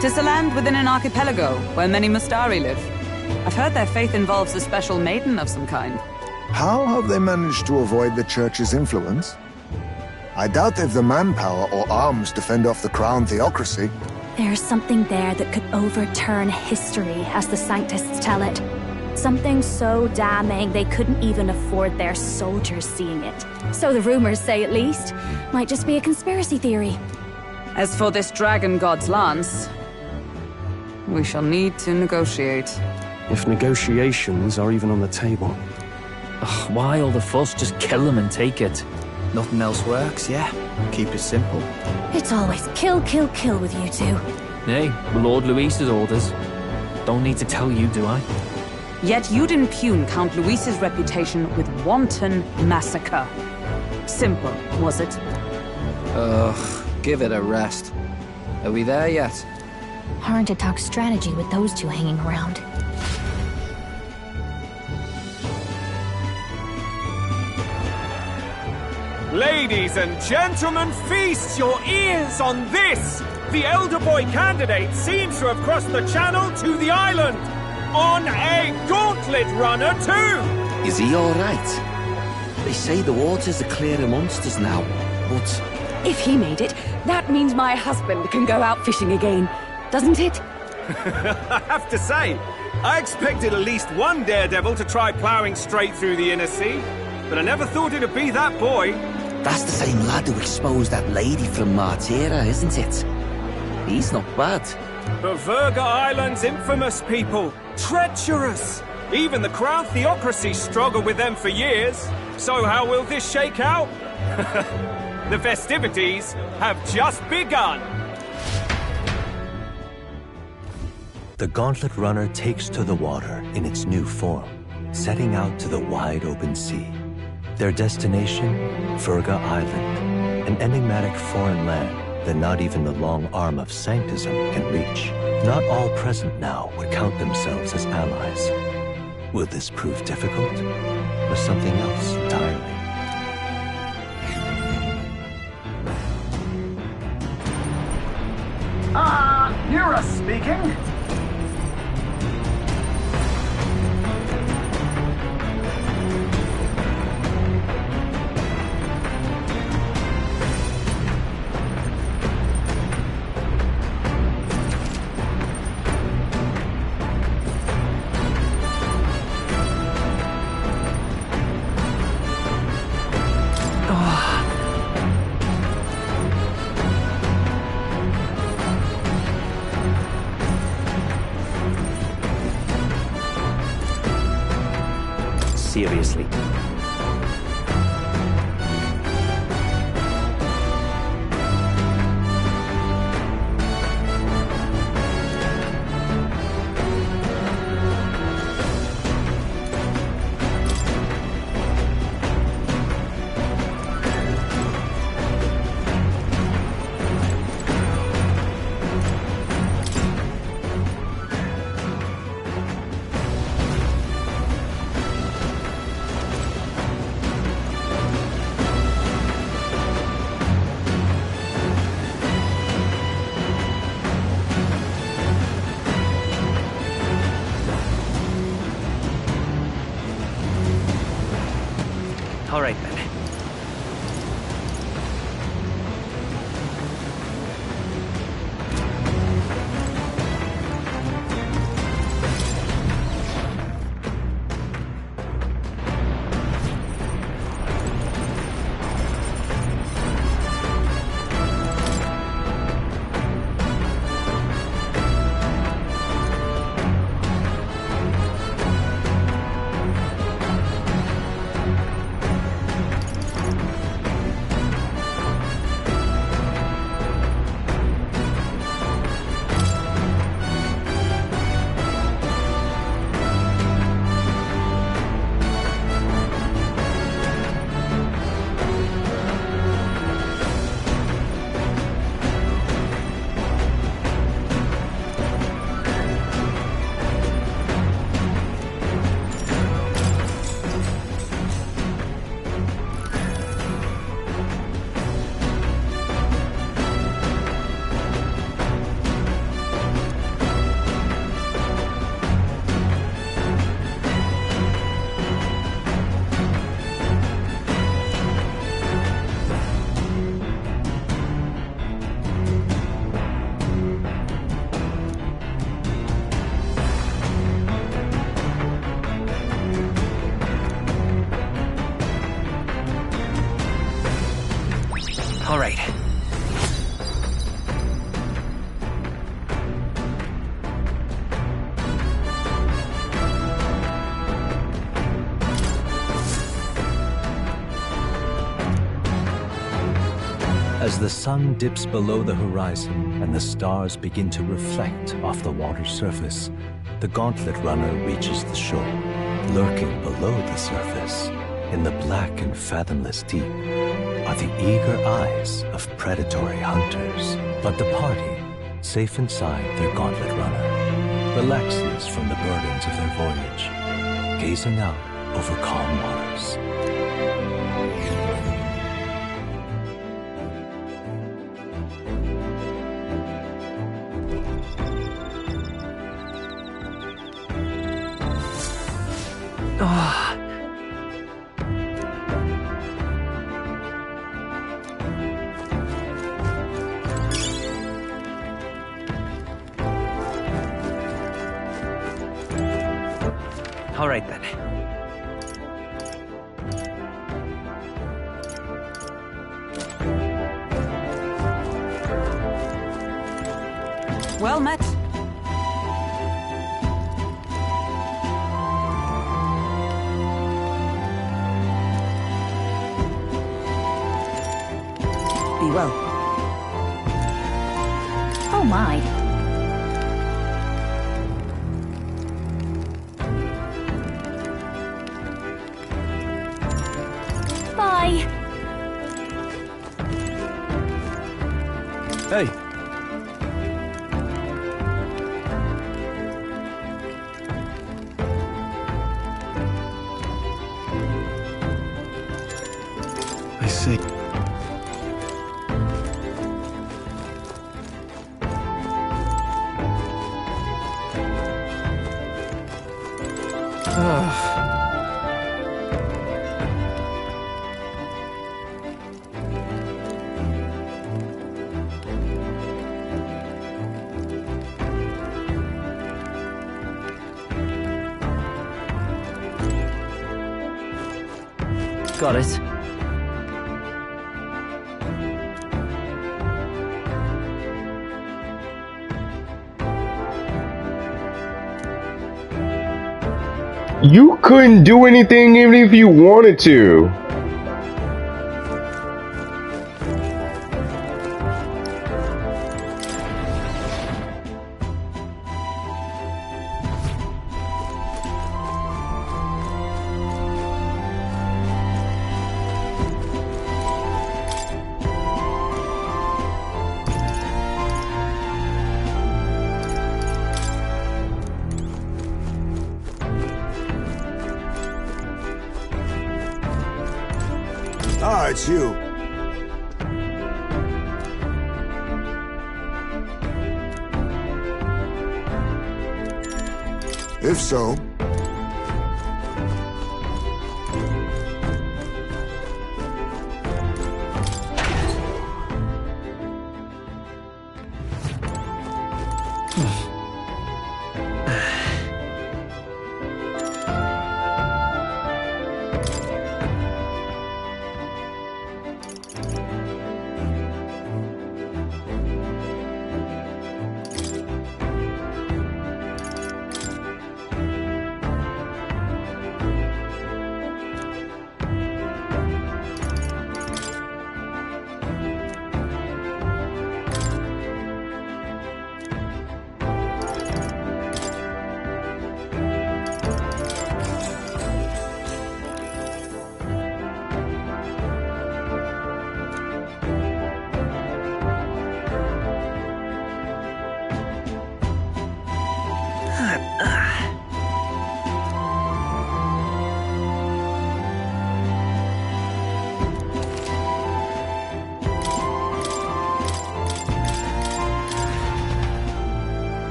'Tis a land within an archipelago where many Mustari live. I've heard their faith involves a special maiden of some kind. How have they managed to avoid the Church's influence? I doubt they've the manpower or arms to fend off the crown theocracy. There's something there that could overturn history, as the Sanctists tell it. Something so damning they couldn't even afford their soldiers seeing it. So the rumors say, at least. Might just be a conspiracy theory. As for this dragon god's lance, we shall need to negotiate. If negotiations are even on the table. Ugh, why all the fuss? Just kill them and take it. Nothing else works, yeah? Keep it simple. It's always kill, kill, kill with you two. Hey, Lord Luis's orders. Don't need to tell you, do I? Yet you'd impugn Count Luis's reputation with wanton massacre. Simple, was it? Ugh, give it a rest. Are we there yet? Hard to talk strategy with those two hanging around. Ladies and gentlemen, feast your ears on this! The elder boy candidate seems to have crossed the channel to the island! On a gauntlet runner, too! Is he alright? They say the waters are clear of monsters now, but... If he made it, that means my husband can go out fishing again, doesn't it? I have to say, I expected at least one daredevil to try ploughing straight through the inner sea, but I never thought it'd be that boy. That's the same lad who exposed that lady from Martira, isn't it? He's not bad. But Verga Island's infamous people. Treacherous! Even the Crown Theocracy struggled with them for years. So how will this shake out? The festivities have just begun. The Gauntlet Runner takes to the water in its new form, setting out to the wide open sea. Their destination, Verga Island, an enigmatic foreign land that not even the long arm of Sanctism can reach. Not all present now would count themselves as allies. Will this prove difficult, or something else entirely? Nira speaking. Seriously. As the sun dips below the horizon and the stars begin to reflect off the water's surface, the Gauntlet Runner reaches the shore. Lurking below the surface, in the black and fathomless deep, are the eager eyes of predatory hunters. But the party, safe inside their Gauntlet Runner, relaxes from the burdens of their voyage, gazing out over calm waters. All right then. Well met. Be well. Oh my. Bye. Hey. I see. Got it. You couldn't do anything even if you wanted to. Ah, it's you. If so,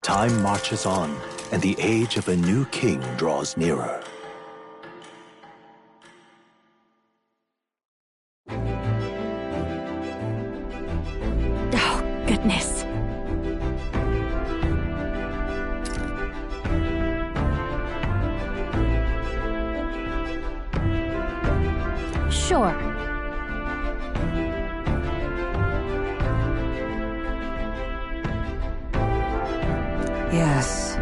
Time marches on, and the age of a new king draws nearer. Oh, goodness. Sure. Yes.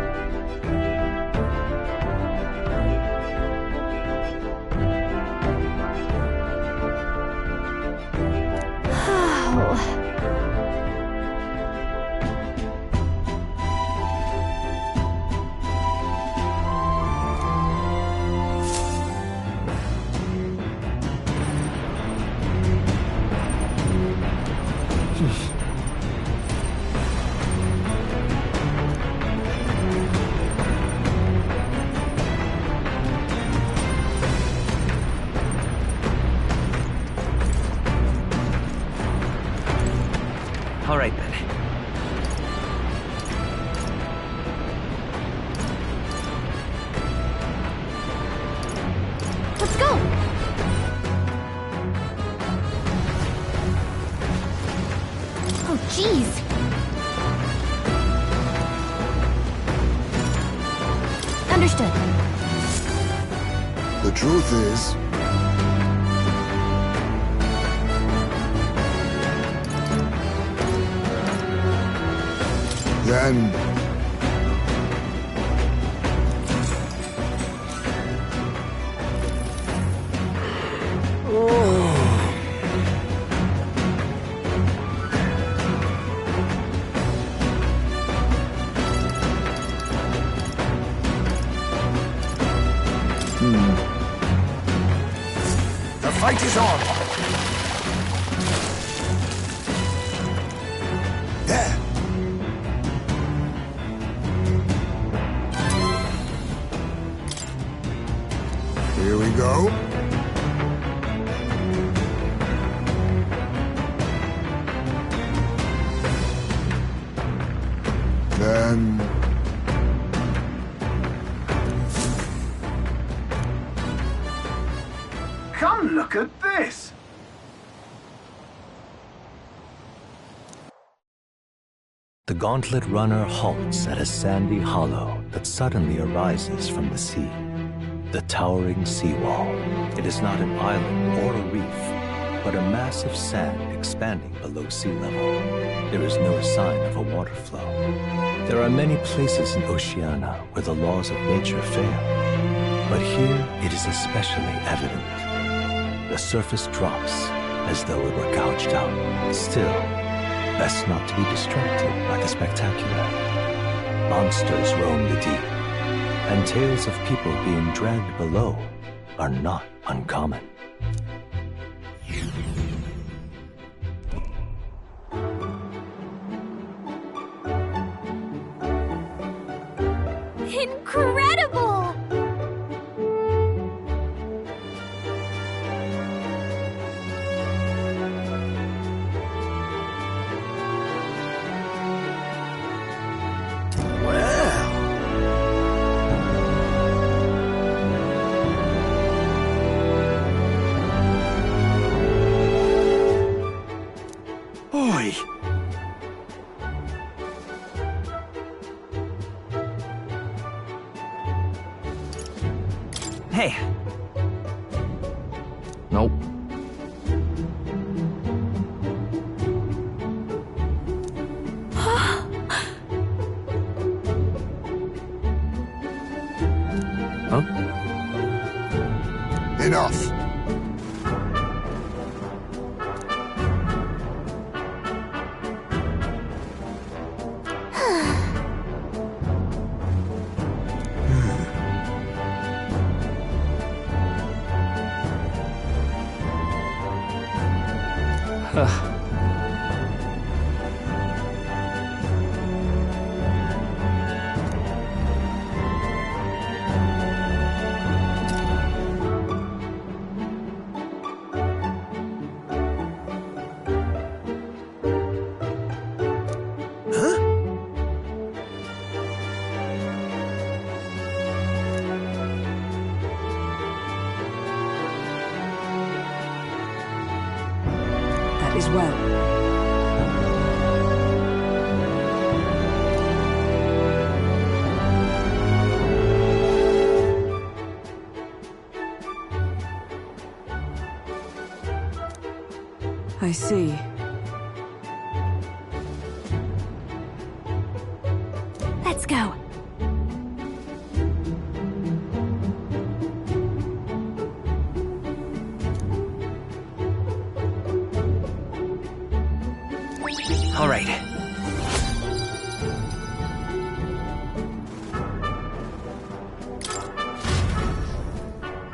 Understood. The truth is, then The fight is on. There. here we go. Then Come look at this! The gauntlet runner halts at a sandy hollow that suddenly arises from the sea. The towering seawall. It is not an island or a reef, but a mass of sand expanding below sea level. There is no sign of a water flow. There are many places in Oceania where the laws of nature fail, but here it is especially evident. The surface drops as though it were gouged out. Still, best not to be distracted by the spectacular. Monsters roam the deep, and tales of people being dragged below are not uncommon. Incredible! Oi! Hey. Nope. Huh? Enough. That is well. I see. Let's go. All right.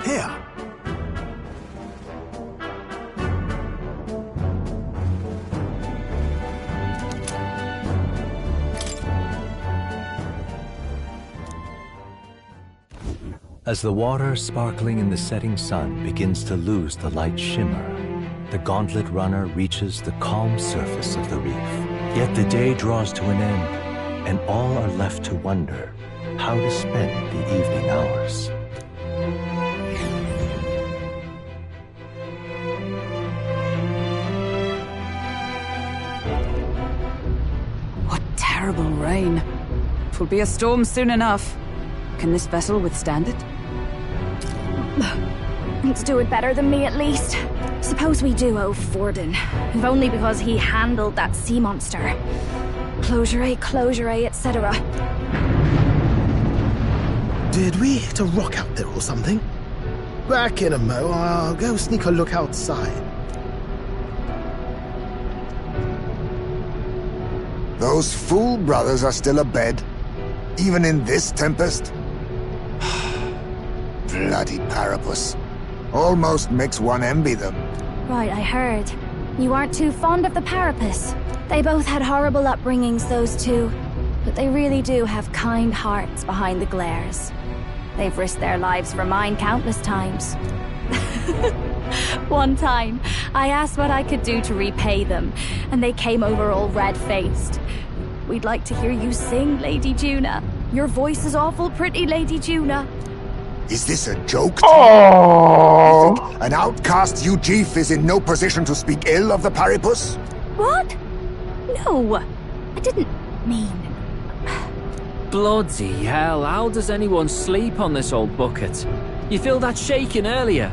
Here. As the water sparkling in the setting sun begins to lose the light shimmer, the gauntlet runner reaches the calm surface of the reef. Yet the day draws to an end, and all are left to wonder how to spend the evening hours. What terrible rain. 'Twill be a storm soon enough. Can this vessel withstand it? It's doing better than me, at least. Suppose we do owe Forden, if only because he handled that sea monster. Closure, etc. Did we hit a rock out there or something? Back in a mo, I'll go sneak a look outside. Those fool brothers are still abed, even in this tempest? Bloody Parapus. Almost makes one envy them. Right, I heard. You aren't too fond of the Parapus. They both had horrible upbringings, those two. But they really do have kind hearts behind the glares. They've risked their lives for mine countless times. One time, I asked what I could do to repay them, and they came over all red-faced. We'd like to hear you sing, Lady Juna. Your voice is awful pretty, Lady Juna. Is this a joke? Oh! An outcast Ujif is in no position to speak ill of the Paripus? What? No, I didn't mean... Bloody hell, how does anyone sleep on this old bucket? You feel that shaking earlier?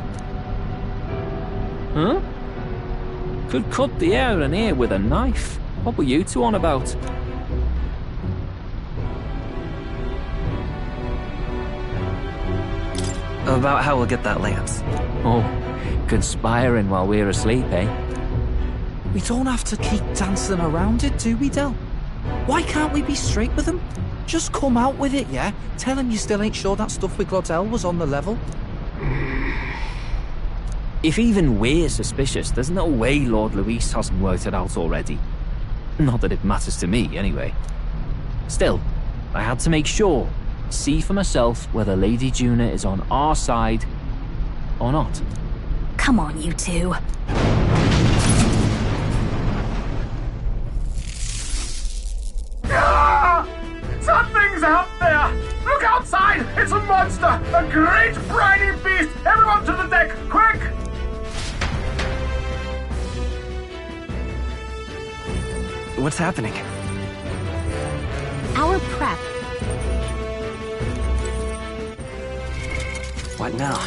Huh? Could cut the air in here with a knife. What were you two on about? About how we'll get that lance. Oh, conspiring while we're asleep, eh? We don't have to keep dancing around it, do we, Del? Why can't we be straight with them? Just come out with it, yeah? Tell him you still ain't sure that stuff with Glottel was on the level. If even we're suspicious, there's no way Lord Luis hasn't worked it out already. Not that it matters to me, anyway. Still, I had to make sure. See for myself whether Lady Juna is on our side or not. Come on, you two. Ah! Something's out there! Look outside! It's a monster! A great briny beast! Everyone to the deck! Quick! What's happening? Our prep. What now?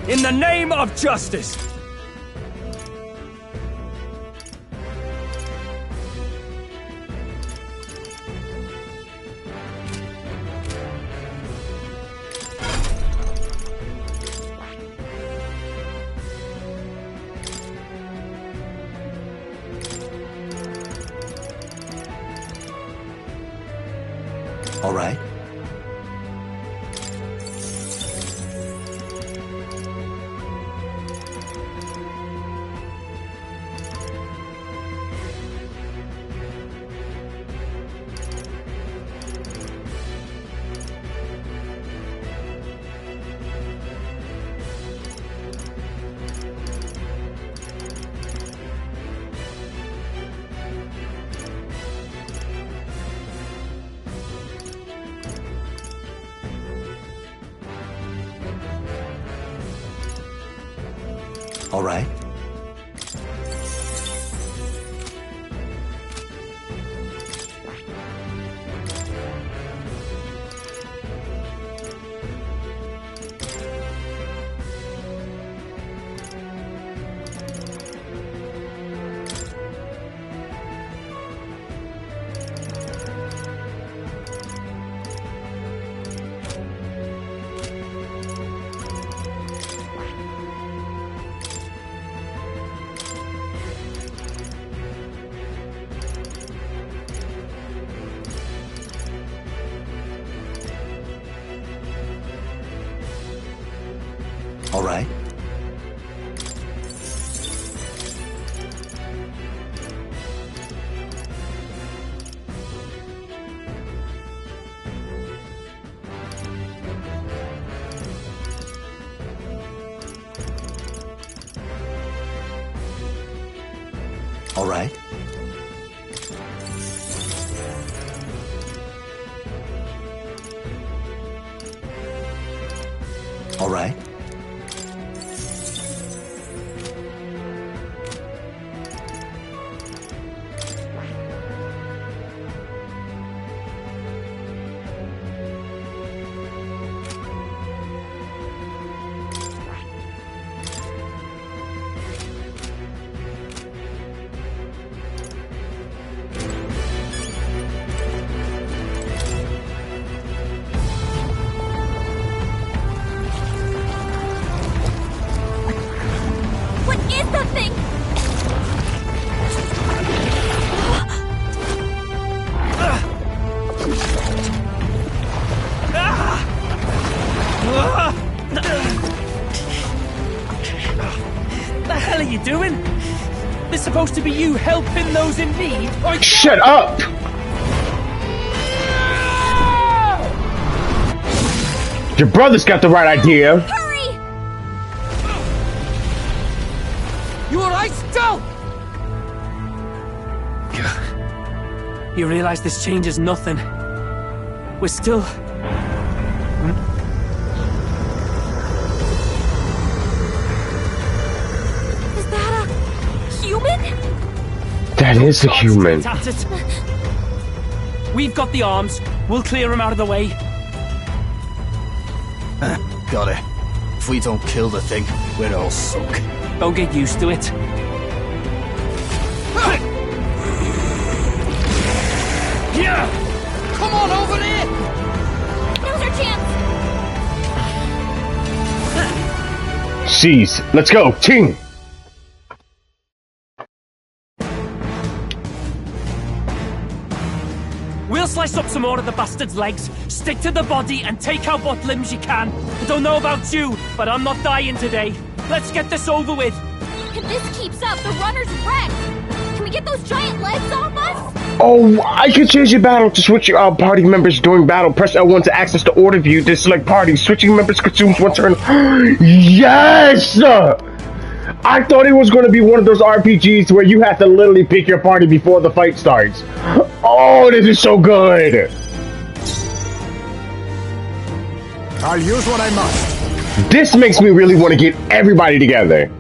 In the name of justice! All right. All right. All right. All right. What is that thing? The hell are you doing? This supposed to be you helping those in need? Or Shut up! Your brother's got the right idea. Hurry! You alright, still? You realize this changes nothing. We're still... Is that a human? That is a human. At it. We've got the arms. We'll clear him out of the way. Got it. If we don't kill the thing, we're all sunk. Don't get used to it. Yeah! Come on over here! Now's our chance! S.E.E.S. Let's go, team! We'll slice up some more of the bastard's legs, stick to the body, and take out what limbs you can. I don't know about you, but I'm not dying today. Let's get this over with. If this keeps up, the runner's wrecked! Can we get those giant legs off us? Oh, I can change your battle to switch your party members during battle. Press L1 to access the order view to select party. Switching members consumes 1 turn. Yes! I thought it was going to be one of those RPGs where you have to literally pick your party before the fight starts. Oh, this is so good! I'll use what I must. This makes me really want to get everybody together.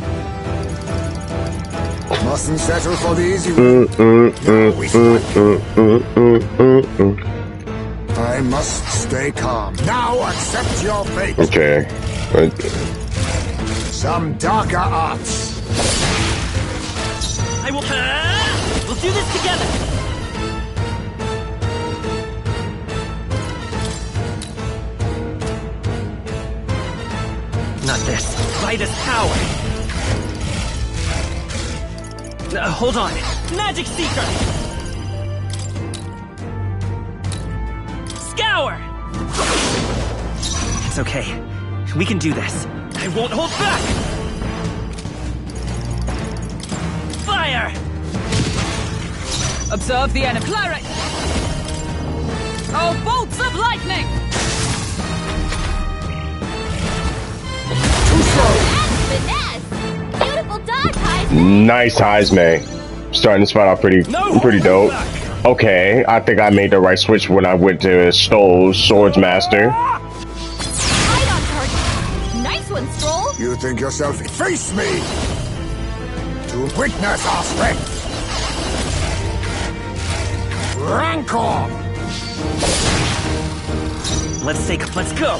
Mustn't settle for the easy way. I must stay calm. Now accept your fate. Okay. Some darker arts. I will... we'll do this together. Not this. Midas power. Hold on. Magic Seeker. Scour. It's okay. We can do this. I won't hold back. Fire. Observe the enemy. Cleric! Oh, bolts of lightning! Finesse! Beautiful dodge, Heisman! Nice Heisman. Starting this fight off pretty dope. Okay, I think I made the right switch when I went to Stoll's Swordsmaster. Right on target. Nice one, Stroll. You think yourself... Face me! To witness our strength! Rancor! Let's go.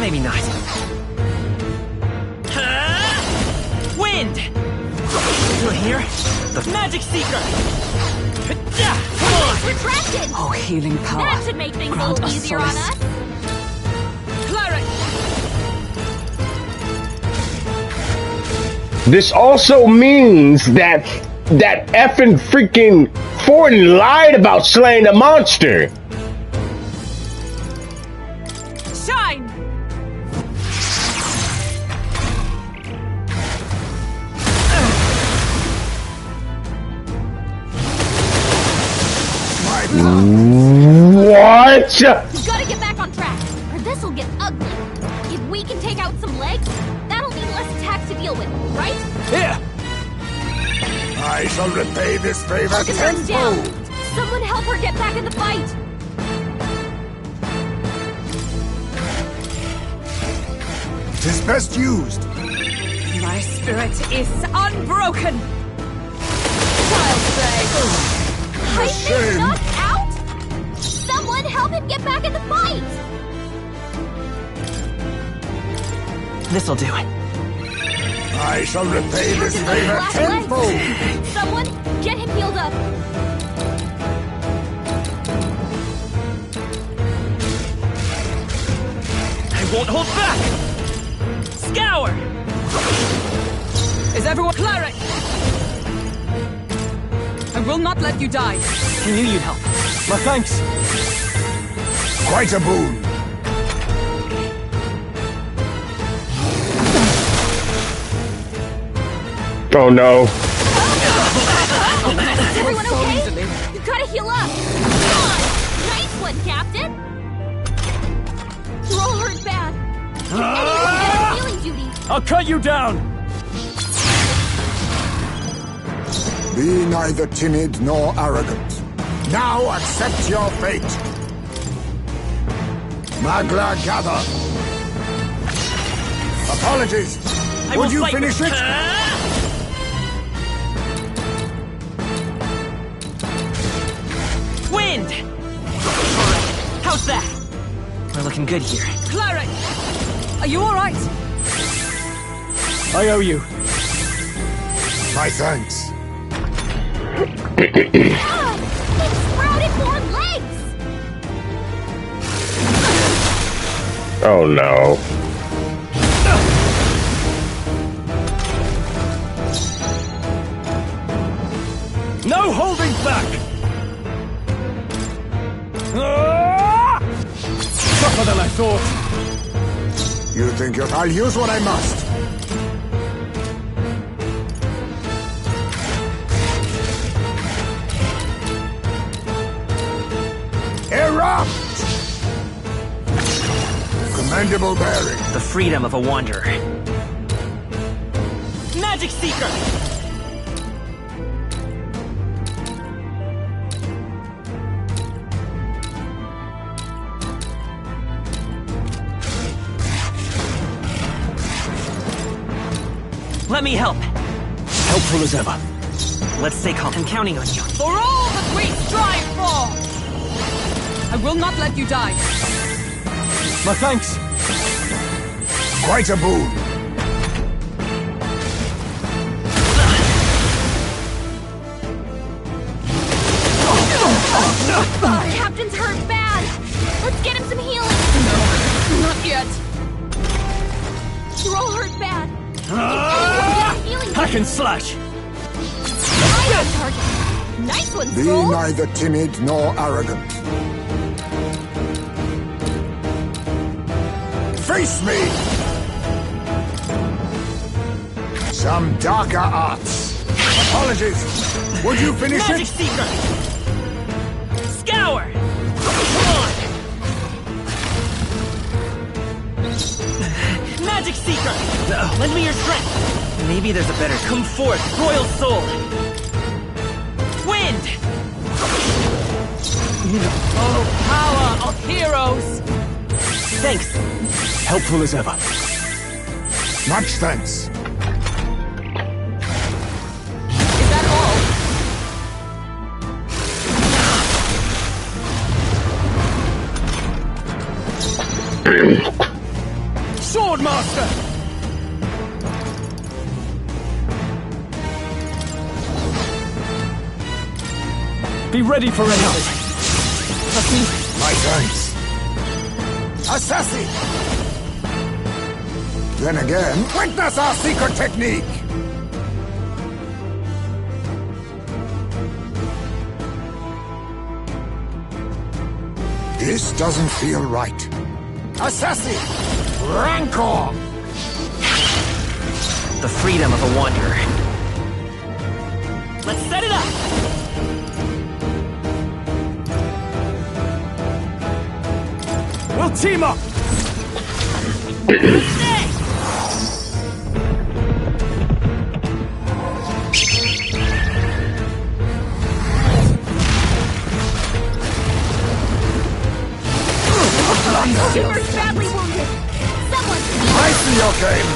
Maybe not. Wind. You're here? The Magic Seeker. Retracted. Oh, healing power. That should make things Grant a little us easier on solace. us. Cleric! This also means that effing freaking Forden lied about slaying the monster. Shine! What? We gotta get back on track, or this'll get ugly. If we can take out some legs, that'll mean less attacks to deal with, right? Here! I shall repay this favor Focus her down. tenfold. Someone help her get back in the fight. 'Tis best used. My spirit is unbroken. Child's play. I've been knocked out? Someone help him get back in the fight. This'll do it. I shall repay this favor Last tenfold. legs. Someone get him healed up. I won't hold back! Scour! Is everyone cleric? I will not let you die. I knew you'd help. My thanks. Quite a boon. Oh no. Is everyone okay? You gotta heal up. Come on. Nice one, Captain. You're all hurt bad. Anyone get on healing duty. I'll cut you down. Be neither timid nor arrogant. Now accept your fate. Magla gather. Apologies. Would you finish it? Wind! How's that? We're looking good here. Cleric! Are you alright? I owe you. My thanks. Ah! It sprouted more legs! Oh no. No holding back! Tougher than I thought. You think I'll use what I must. Erupt! Commendable bearing. The freedom of a wanderer. Magic Seeker! Let me help. Helpful as ever. Let's stay calm. I'm counting on you. For all that we strive for! I will not let you die. My thanks. Quite a boon. The captain's hurt bad. Let's get him some healing. No, not yet. You're all hurt bad. Anyone get on healing Hack duty. and slash. Right on target. Nice one, Be Scrolls. neither timid nor arrogant. Face me! Some darker arts. Apologies. Would you finish Magic it? Seeker! Scour! Come on! Magic Seeker! Lend me your strength! Maybe there's a better... Come forth, Royal Soul! Wind! Oh, power of heroes! Thanks! Helpful as ever. Much thanks. Is that all? Swordmaster! Be ready for anything. Trust me. My thanks. Assassin! Then again, witness our secret technique! This doesn't feel right. Assassin! Rancor! The freedom of a wanderer. Let's set it up! We'll team up! see your game.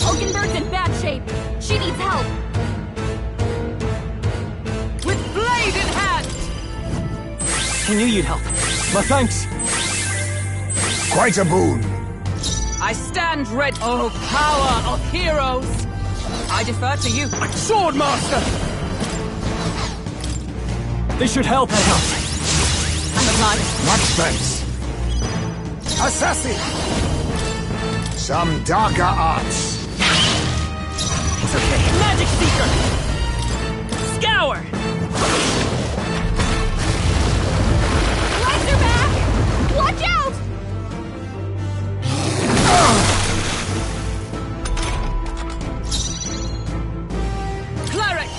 Hulkenberg's in bad shape. She needs help. With blade in hand! I knew you'd help. My thanks. Quite a boon. I stand ready. Oh, power of heroes! I defer to you. Swordmaster! They should help. I'm obliged. Much thanks. Assassin! Some darker arts. It's okay. Magic Seeker! Scour! Lights are back! Watch out! Cleric!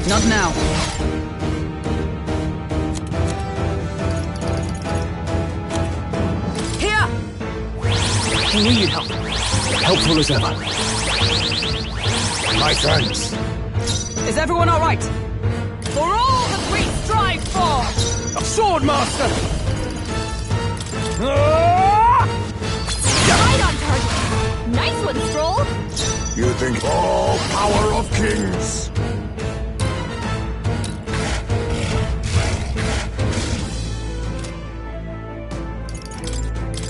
Not now. Here! I knew you'd help. Helpful as ever. My thanks. Is everyone all right? For all that we strive for! Swordmaster! Right on target! Nice one, Stroll! You think all power of kings?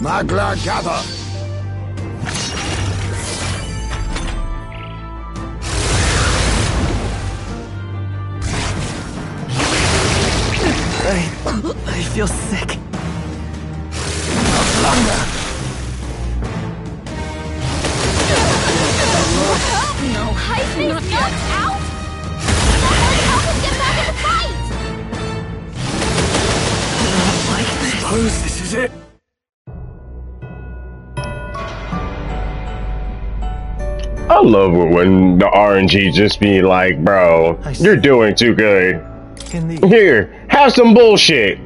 Magla gather. I feel sick. No, Heisman's knocked out? Help us get back in the fight! I suppose this is it. I love it when the RNG just be like, bro, you're doing too good. Here, have some bullshit.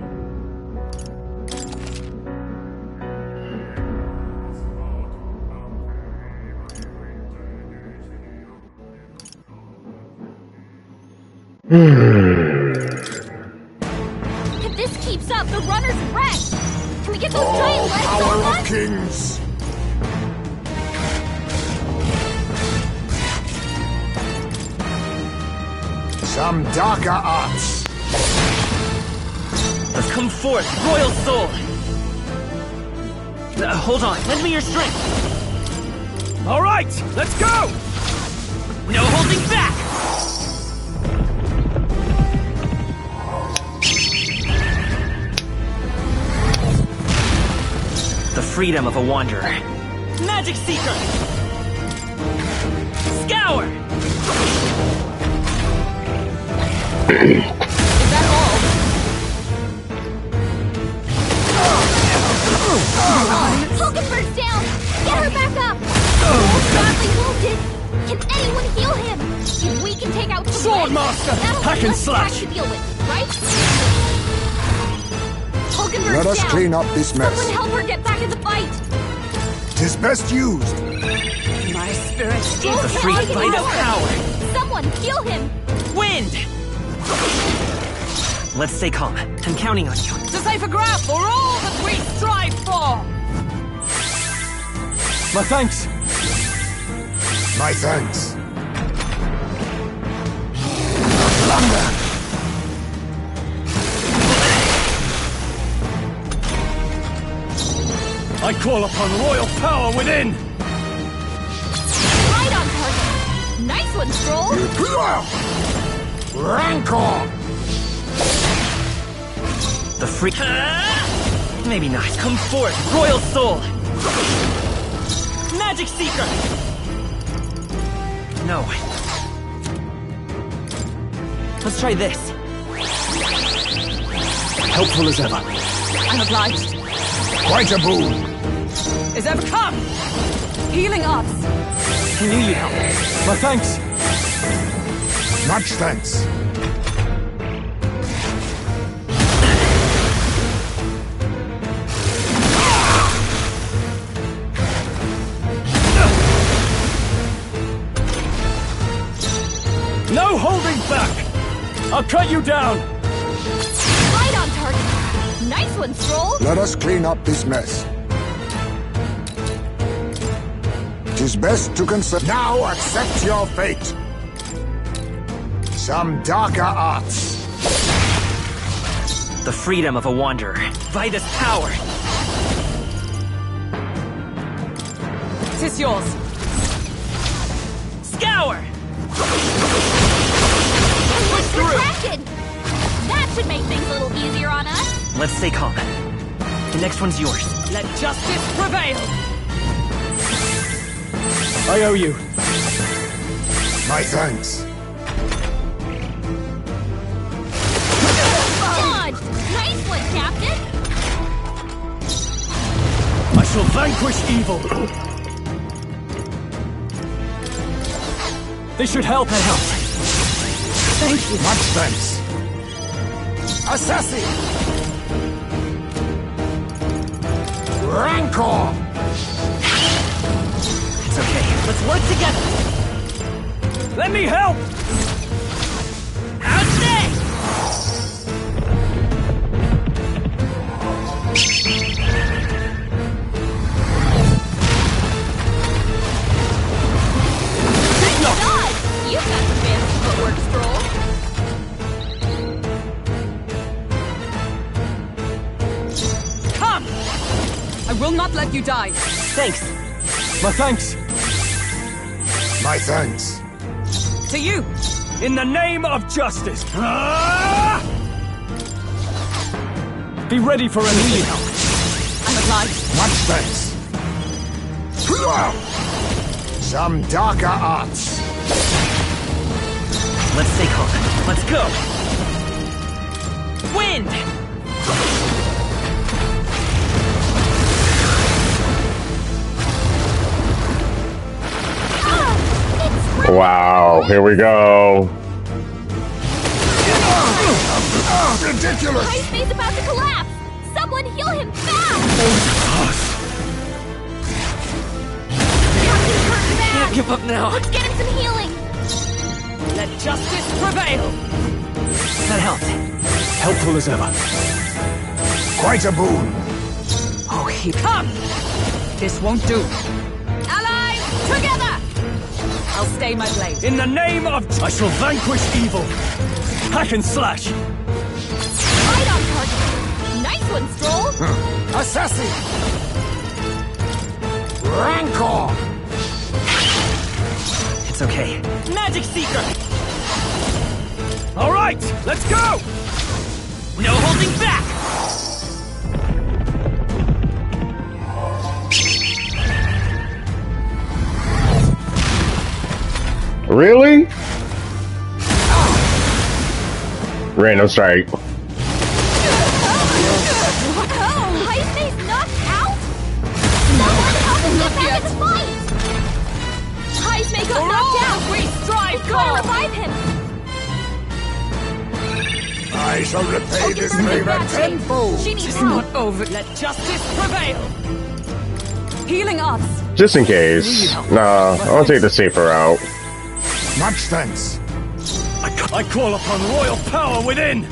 If this keeps up, the runner's wrecked! Can we get those giant legs Power on of us? kings. Some darker arts. Let's come forth, royal soul. Hold on, lend me your strength. All right, let's go! No holding back. The freedom of a wanderer. Magic Seeker! Scour! Is that all? Hulkenberg's down! Get her back up! He's badly wounded! Can anyone heal him? If we can take out some Swordmaster! that'll Hack be and less slash! attack to deal with, right? Hulkenberg's Let us down! clean up this mess. Someone help her get back in the fight! Tis best used. My spirit Go is the free free fight of power. Someone heal him! Wind! Let's stay calm. I'm counting on you. Decipher graph for all that we strive for! My thanks. My thanks. I call upon royal power within! Right on target! Nice one, Stroll! Rancor! The freak. Maybe not. Come forth, royal soul! Magic Seeker! No. Let's try this. Helpful as ever. I'm obliged. Quite a boon. Is ever come! Healing arts! I knew you'd help. My thanks. Much thanks. No holding back! I'll cut you down! Right on target. Nice one, Stroll. Let us clean up this mess. It is best to consider. Now accept your fate. Some darker arts. The freedom of a wanderer. Vida's power. 'Tis yours. Scour! What's retracted? That should make things a little easier on us. Let's stay calm. The next one's yours. Let justice prevail. I owe you. My thanks. Dodge! Nice one, Captain. I shall vanquish evil. This should help. That helps. Thank you. Much thanks. Assassin! Rancor! It's okay. Let's work together. Let me help! Outstay! Dodge! You've got some fancy footwork, Stroll. Come! I will not let you die. Thanks. My thanks. My thanks. To you. In the name of justice. Ah! Be ready for anything. I'm obliged. Much thanks. Some darker arts. Let's stay calm. Let's go. Wind! Wow, here we go. Ridiculous! Hype's about to collapse. Someone heal him fast. Captain's hurt bad. Can't give up now. Let's get him some healing. Let justice prevail. That helped. Helpful as ever. Quite a boon. Oh, he come. This won't do. Allies, together. I'll stay my blade. In the name of... I shall vanquish evil. Hack and slash. Right on target. Nice one, Stroll. Assassin! Rancor! It's okay. Magic Seeker! All right, let's go! No holding back! Really? Random strike. Hype's knocked out? Someone help him get back in the fight! Hype got knocked out! We strive Go and revive him! I shall repay this favor tenfold. She needs It's help. not over. Let justice prevail. Healing arts. Just in case. Nah, I'll take the safer route. Much thanks. I call upon royal power within!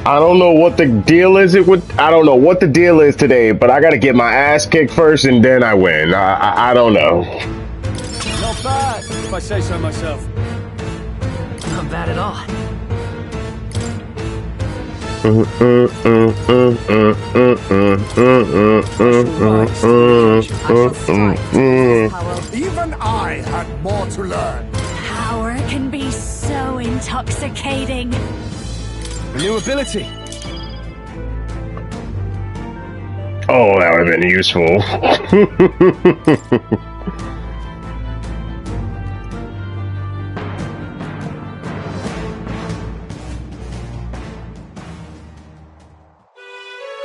I don't know what the deal is. I don't know what the deal is today, but I gotta get my ass kicked first and then I win. I don't know. Not bad, if I say so myself. Not bad at all. Even I had more to learn. Power can be so intoxicating. A new ability. Oh, that would have been useful.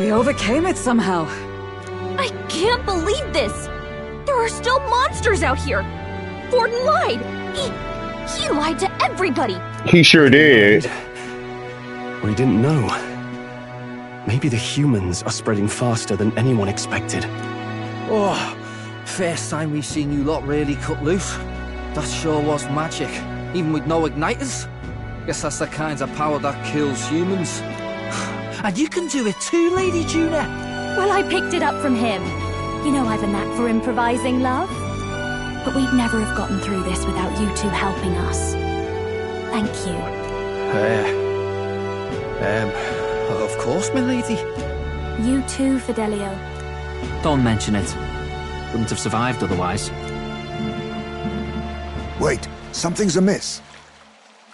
We overcame it somehow. I can't believe this! There are still monsters out here! Forden lied! He lied to everybody! He sure did. We didn't know. Maybe the humans are spreading faster than anyone expected. Oh, first time we've seen you lot really cut loose. That sure was magic, even with no igniters. Guess that's the kind of power that kills humans. And you can do it too, Lady Juna. Well, I picked it up from him. You know I've a knack for improvising, love. But we'd never have gotten through this without you two helping us. Thank you. Of course, milady. You too, Fidelio. Don't mention it. Wouldn't have survived otherwise. Wait, something's amiss.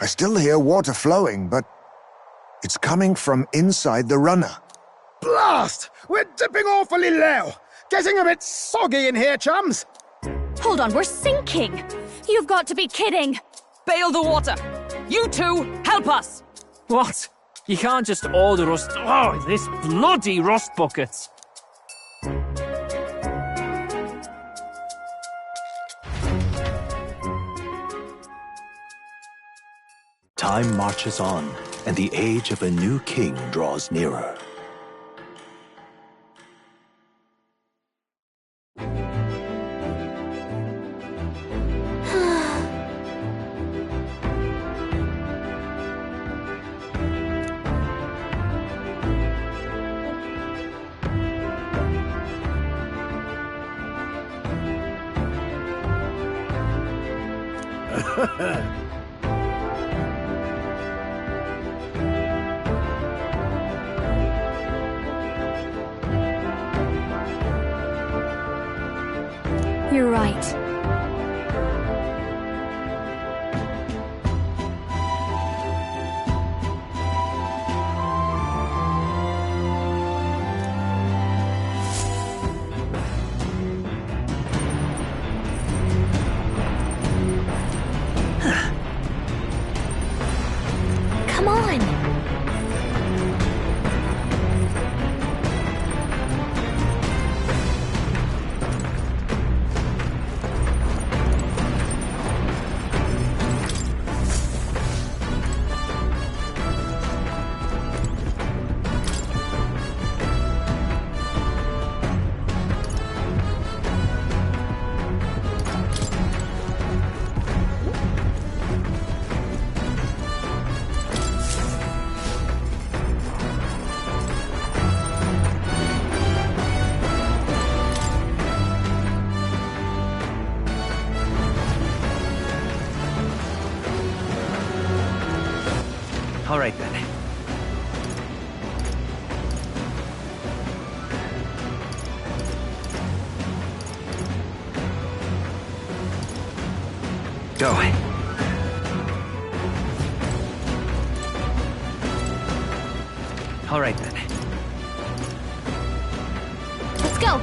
I still hear water flowing, but it's coming from inside the runner. Blast! We're dipping awfully low. Getting a bit soggy in here, chums. Hold on, we're sinking. You've got to be kidding. Bail the water. You two, help us. What? You can't just order us... Oh, this bloody rust bucket! Time marches on, and the age of a new king draws nearer. You're right. Come on! All right, then. Go. All right, then. Let's go!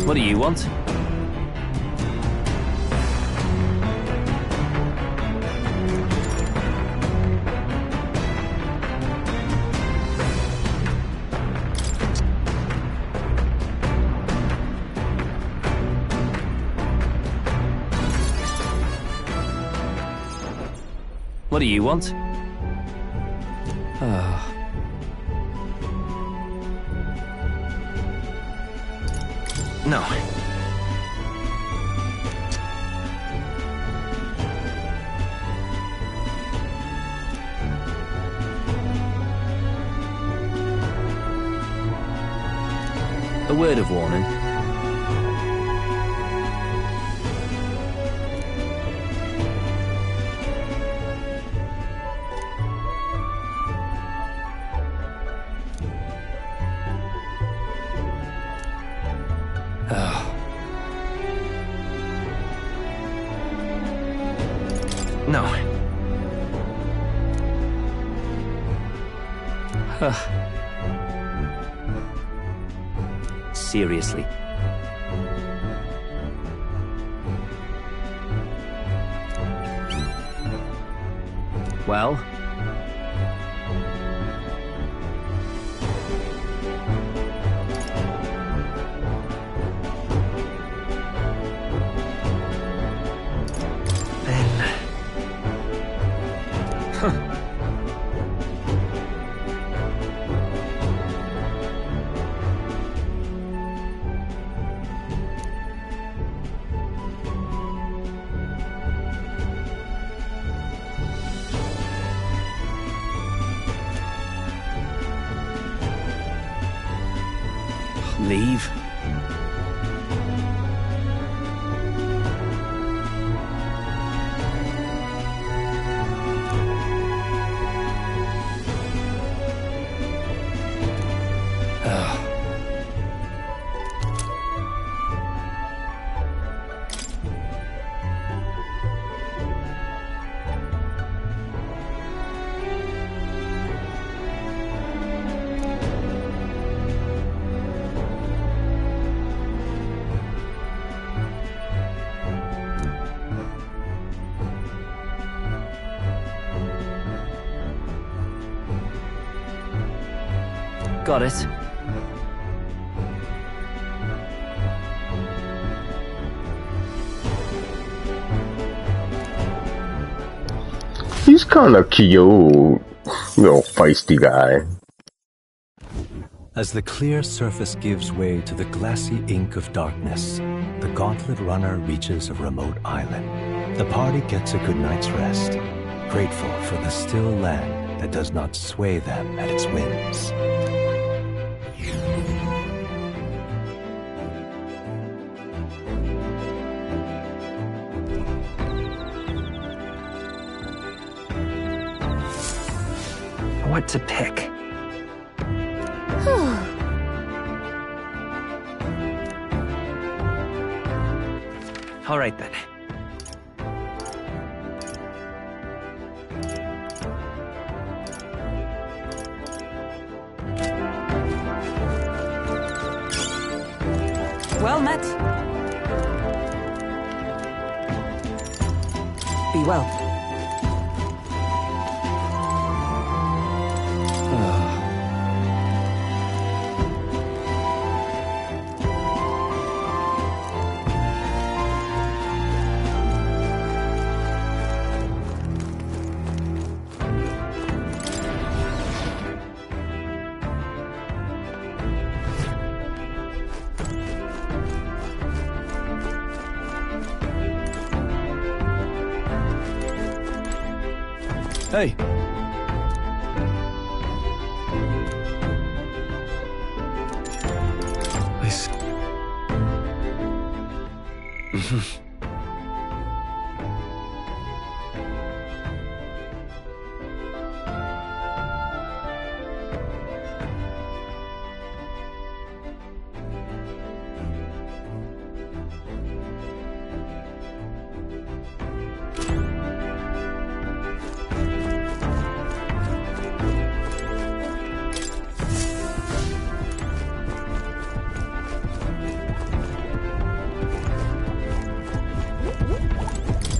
What do you want? What do you want? No. A word of warning. No. Seriously. Well? leave. Got it. He's kind of cute. Little feisty guy. As the clear surface gives way to the glassy ink of darkness, the Gauntlet Runner reaches a remote island. The party gets a good night's rest, grateful for the still land that does not sway them at its whims. What to pick? All right then. Well met. Be well. Hey. This.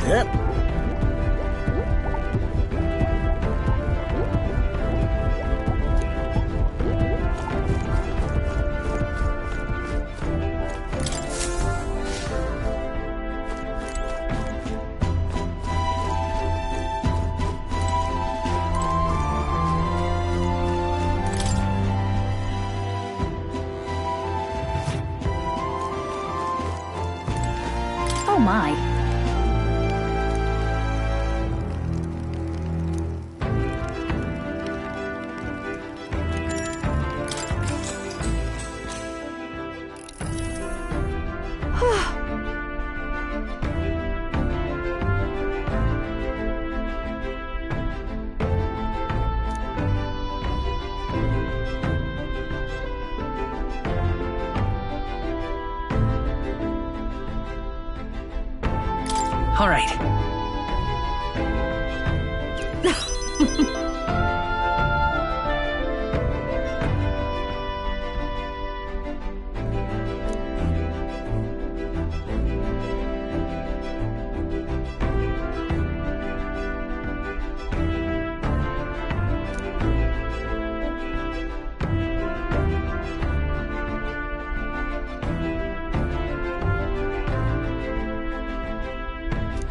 Yep. Oh my. All right.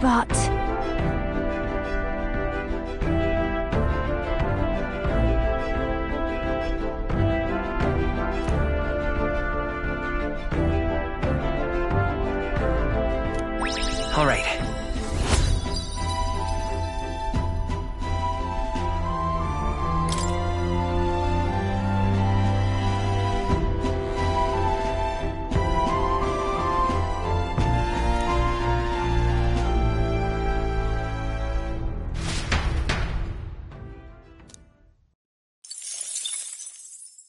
But... All right.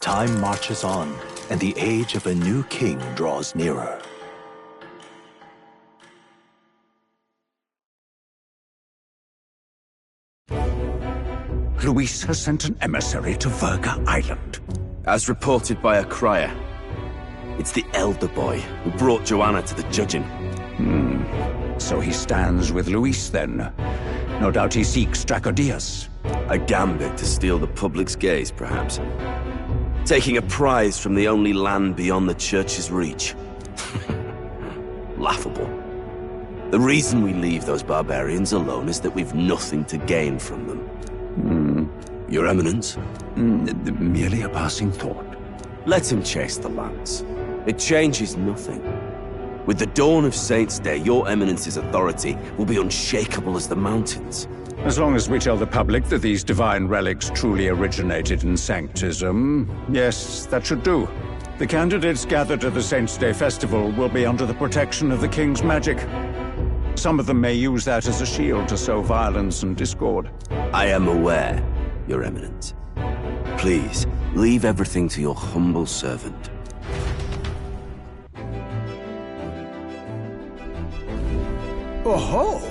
Time marches on, and the age of a new king draws nearer. Luis has sent an emissary to Verga Island. As reported by a crier, it's the elder boy who brought Joanna to the judging. So he stands with Luis then. No doubt he seeks Dracodias. A gambit to steal the public's gaze, perhaps. Taking a prize from the only land beyond the church's reach. Laughable. The reason we leave those barbarians alone is that we've nothing to gain from them. Your Eminence? Merely a passing thought. Let him chase the lance. It changes nothing. With the dawn of Saints' Day, your Eminence's authority will be unshakable as the mountains. As long as we tell the public that these divine relics truly originated in Sanctism, yes, that should do. The candidates gathered at the Saints' Day festival will be under the protection of the King's magic. Some of them may use that as a shield to sow violence and discord. I am aware, Your Eminence. Please, leave everything to your humble servant. Oh-ho!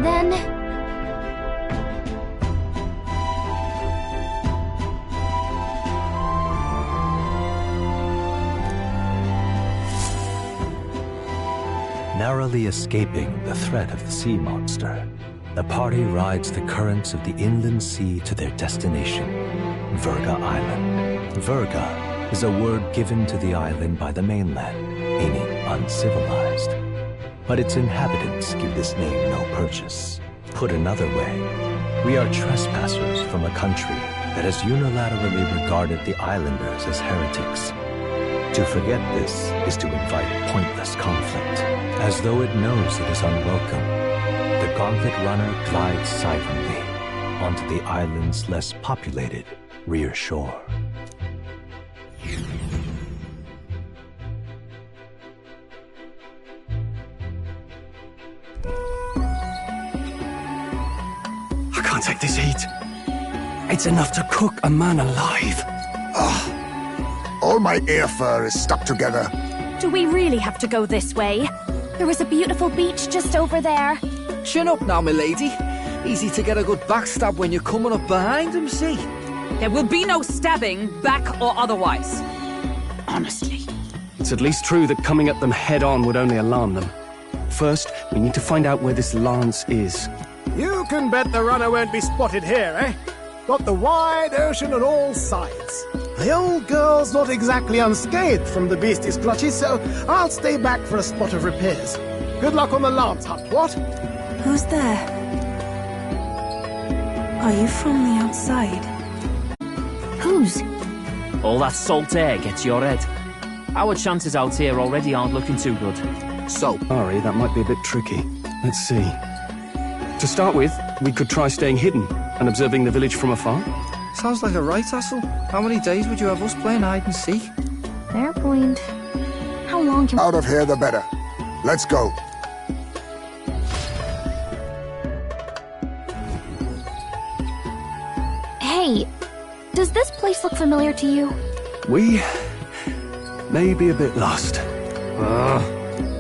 Then... Narrowly escaping the threat of the sea monster, the party rides the currents of the inland sea to their destination, Verga Island. Verga is a word given to the island by the mainland, meaning uncivilized. But its inhabitants give this name no purchase. Put another way, we are trespassers from a country that has unilaterally regarded the islanders as heretics. To forget this is to invite pointless conflict, as though it knows it is unwelcome. The Gauntlet Runner glides silently onto the island's less populated rear shore. I can't take this heat. It's enough to cook a man alive. All my ear fur is stuck together. Do we really have to go this way? There was a beautiful beach just over there. Chin up now, milady. Easy to get a good backstab when you're coming up behind him, see? There will be no stabbing, back or otherwise. Honestly. It's at least true that coming at them head-on would only alarm them. First, we need to find out where this lance is. You can bet the runner won't be spotted here, eh? Got the wide ocean on all sides. The old girl's not exactly unscathed from the beastie's clutches, so I'll stay back for a spot of repairs. Good luck on the lance hunt, what? Who's there? Are you from the outside? Whose? All that salt air gets your head. Our chances out here already aren't looking too good. So, sorry, that might be a bit tricky. Let's see. To start with, we could try staying hidden and observing the village from afar. Sounds like a right hassle. How many days would you have us playing hide and seek? Fair point. How long can... Out of here, the better. Let's go. Hey, does this place look familiar to you? We may be a bit lost.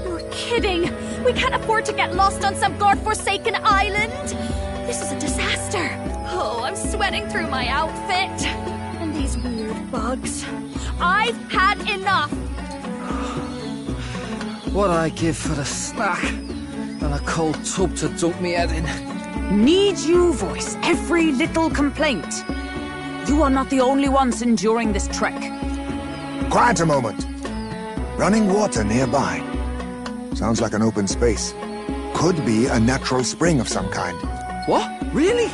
You're kidding! We can't afford to get lost on some godforsaken island! This is a disaster! Oh, I'm sweating through my outfit. And these weird bugs. I've had enough! What I give for a snack and a cold tub to dunk me head in. Need you voice every little complaint? You are not the only ones enduring this trek. Quiet a moment. Running water nearby. Sounds like an open space. Could be a natural spring of some kind. What? Really?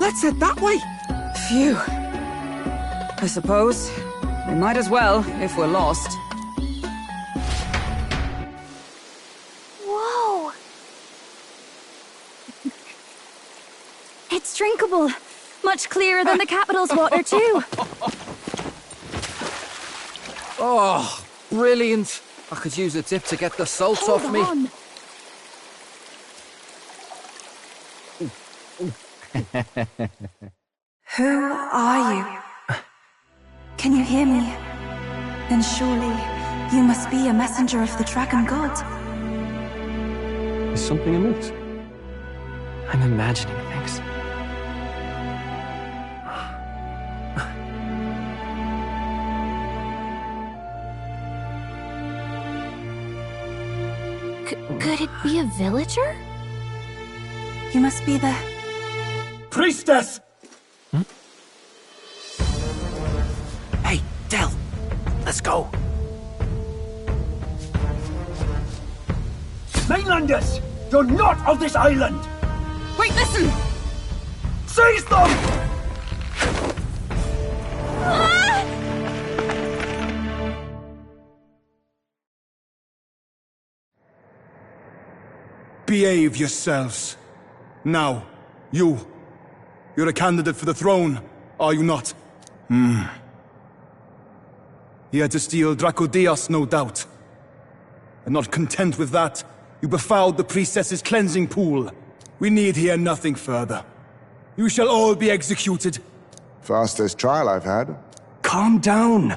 Let's head that way. Phew. I suppose We might as well, if we're lost. Whoa! It's drinkable. Much clearer than the capital's water, too. Oh, brilliant. I could use a dip to get the salt off me. On. Who are you? Can you hear me? Then surely you must be a messenger of the Dragon God. Is something amiss? I'm imagining things. Could it be a villager? You must be the... Priestess! Hey, Del, let's go. Mainlanders! You're not of this island! Wait, listen! Seize them! Behave yourselves. Now, you're a candidate for the throne, are you not? He had to steal Dracodios, no doubt. And not content with that, you befouled the priestess's cleansing pool. We need hear nothing further. You shall all be executed. Fastest trial I've had. Calm down.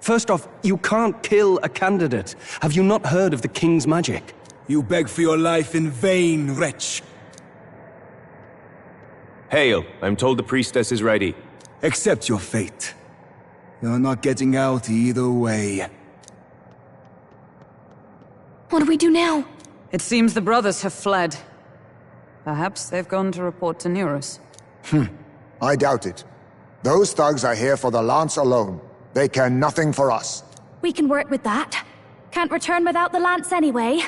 First off, you can't kill a candidate. Have you not heard of the king's magic? You beg for your life in vain, wretch. Hail, I'm told the priestess is ready. Accept your fate. You're not getting out either way. What do we do now? It seems the brothers have fled. Perhaps they've gone to report to Neurus. I doubt it. Those thugs are here for the lance alone. They care nothing for us. We can work with that. Can't return without the lance anyway.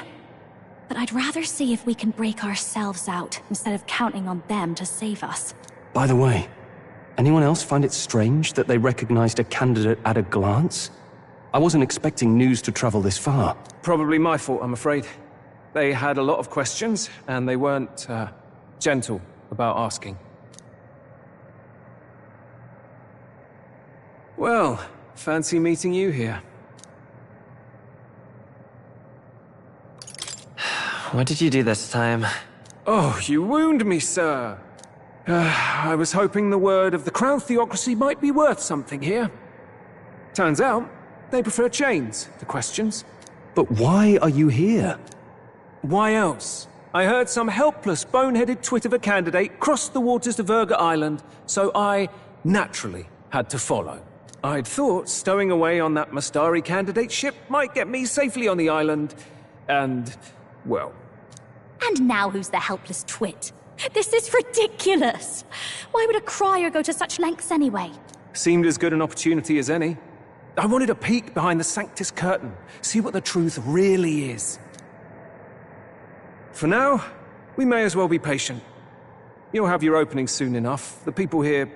But I'd rather see if we can break ourselves out, instead of counting on them to save us. By the way, anyone else find it strange that they recognized a candidate at a glance? I wasn't expecting news to travel this far. Probably my fault, I'm afraid. They had a lot of questions, and they weren't, gentle about asking. Well, fancy meeting you here. What did you do this time? Oh, you wound me, sir. I was hoping the word of the Crown Theocracy might be worth something here. Turns out, they prefer chains to questions. But why are you here? Why else? I heard some helpless, boneheaded twit of a candidate crossed the waters to Verga Island, so I, naturally, had to follow. I'd thought stowing away on that Mastari candidate ship might get me safely on the island, and, well... And now who's the helpless twit? This is ridiculous! Why would a crier go to such lengths anyway? Seemed as good an opportunity as any. I wanted a peek behind the Sanctus curtain, see what the truth really is. For now, we may as well be patient. You'll have your opening soon enough. The people here,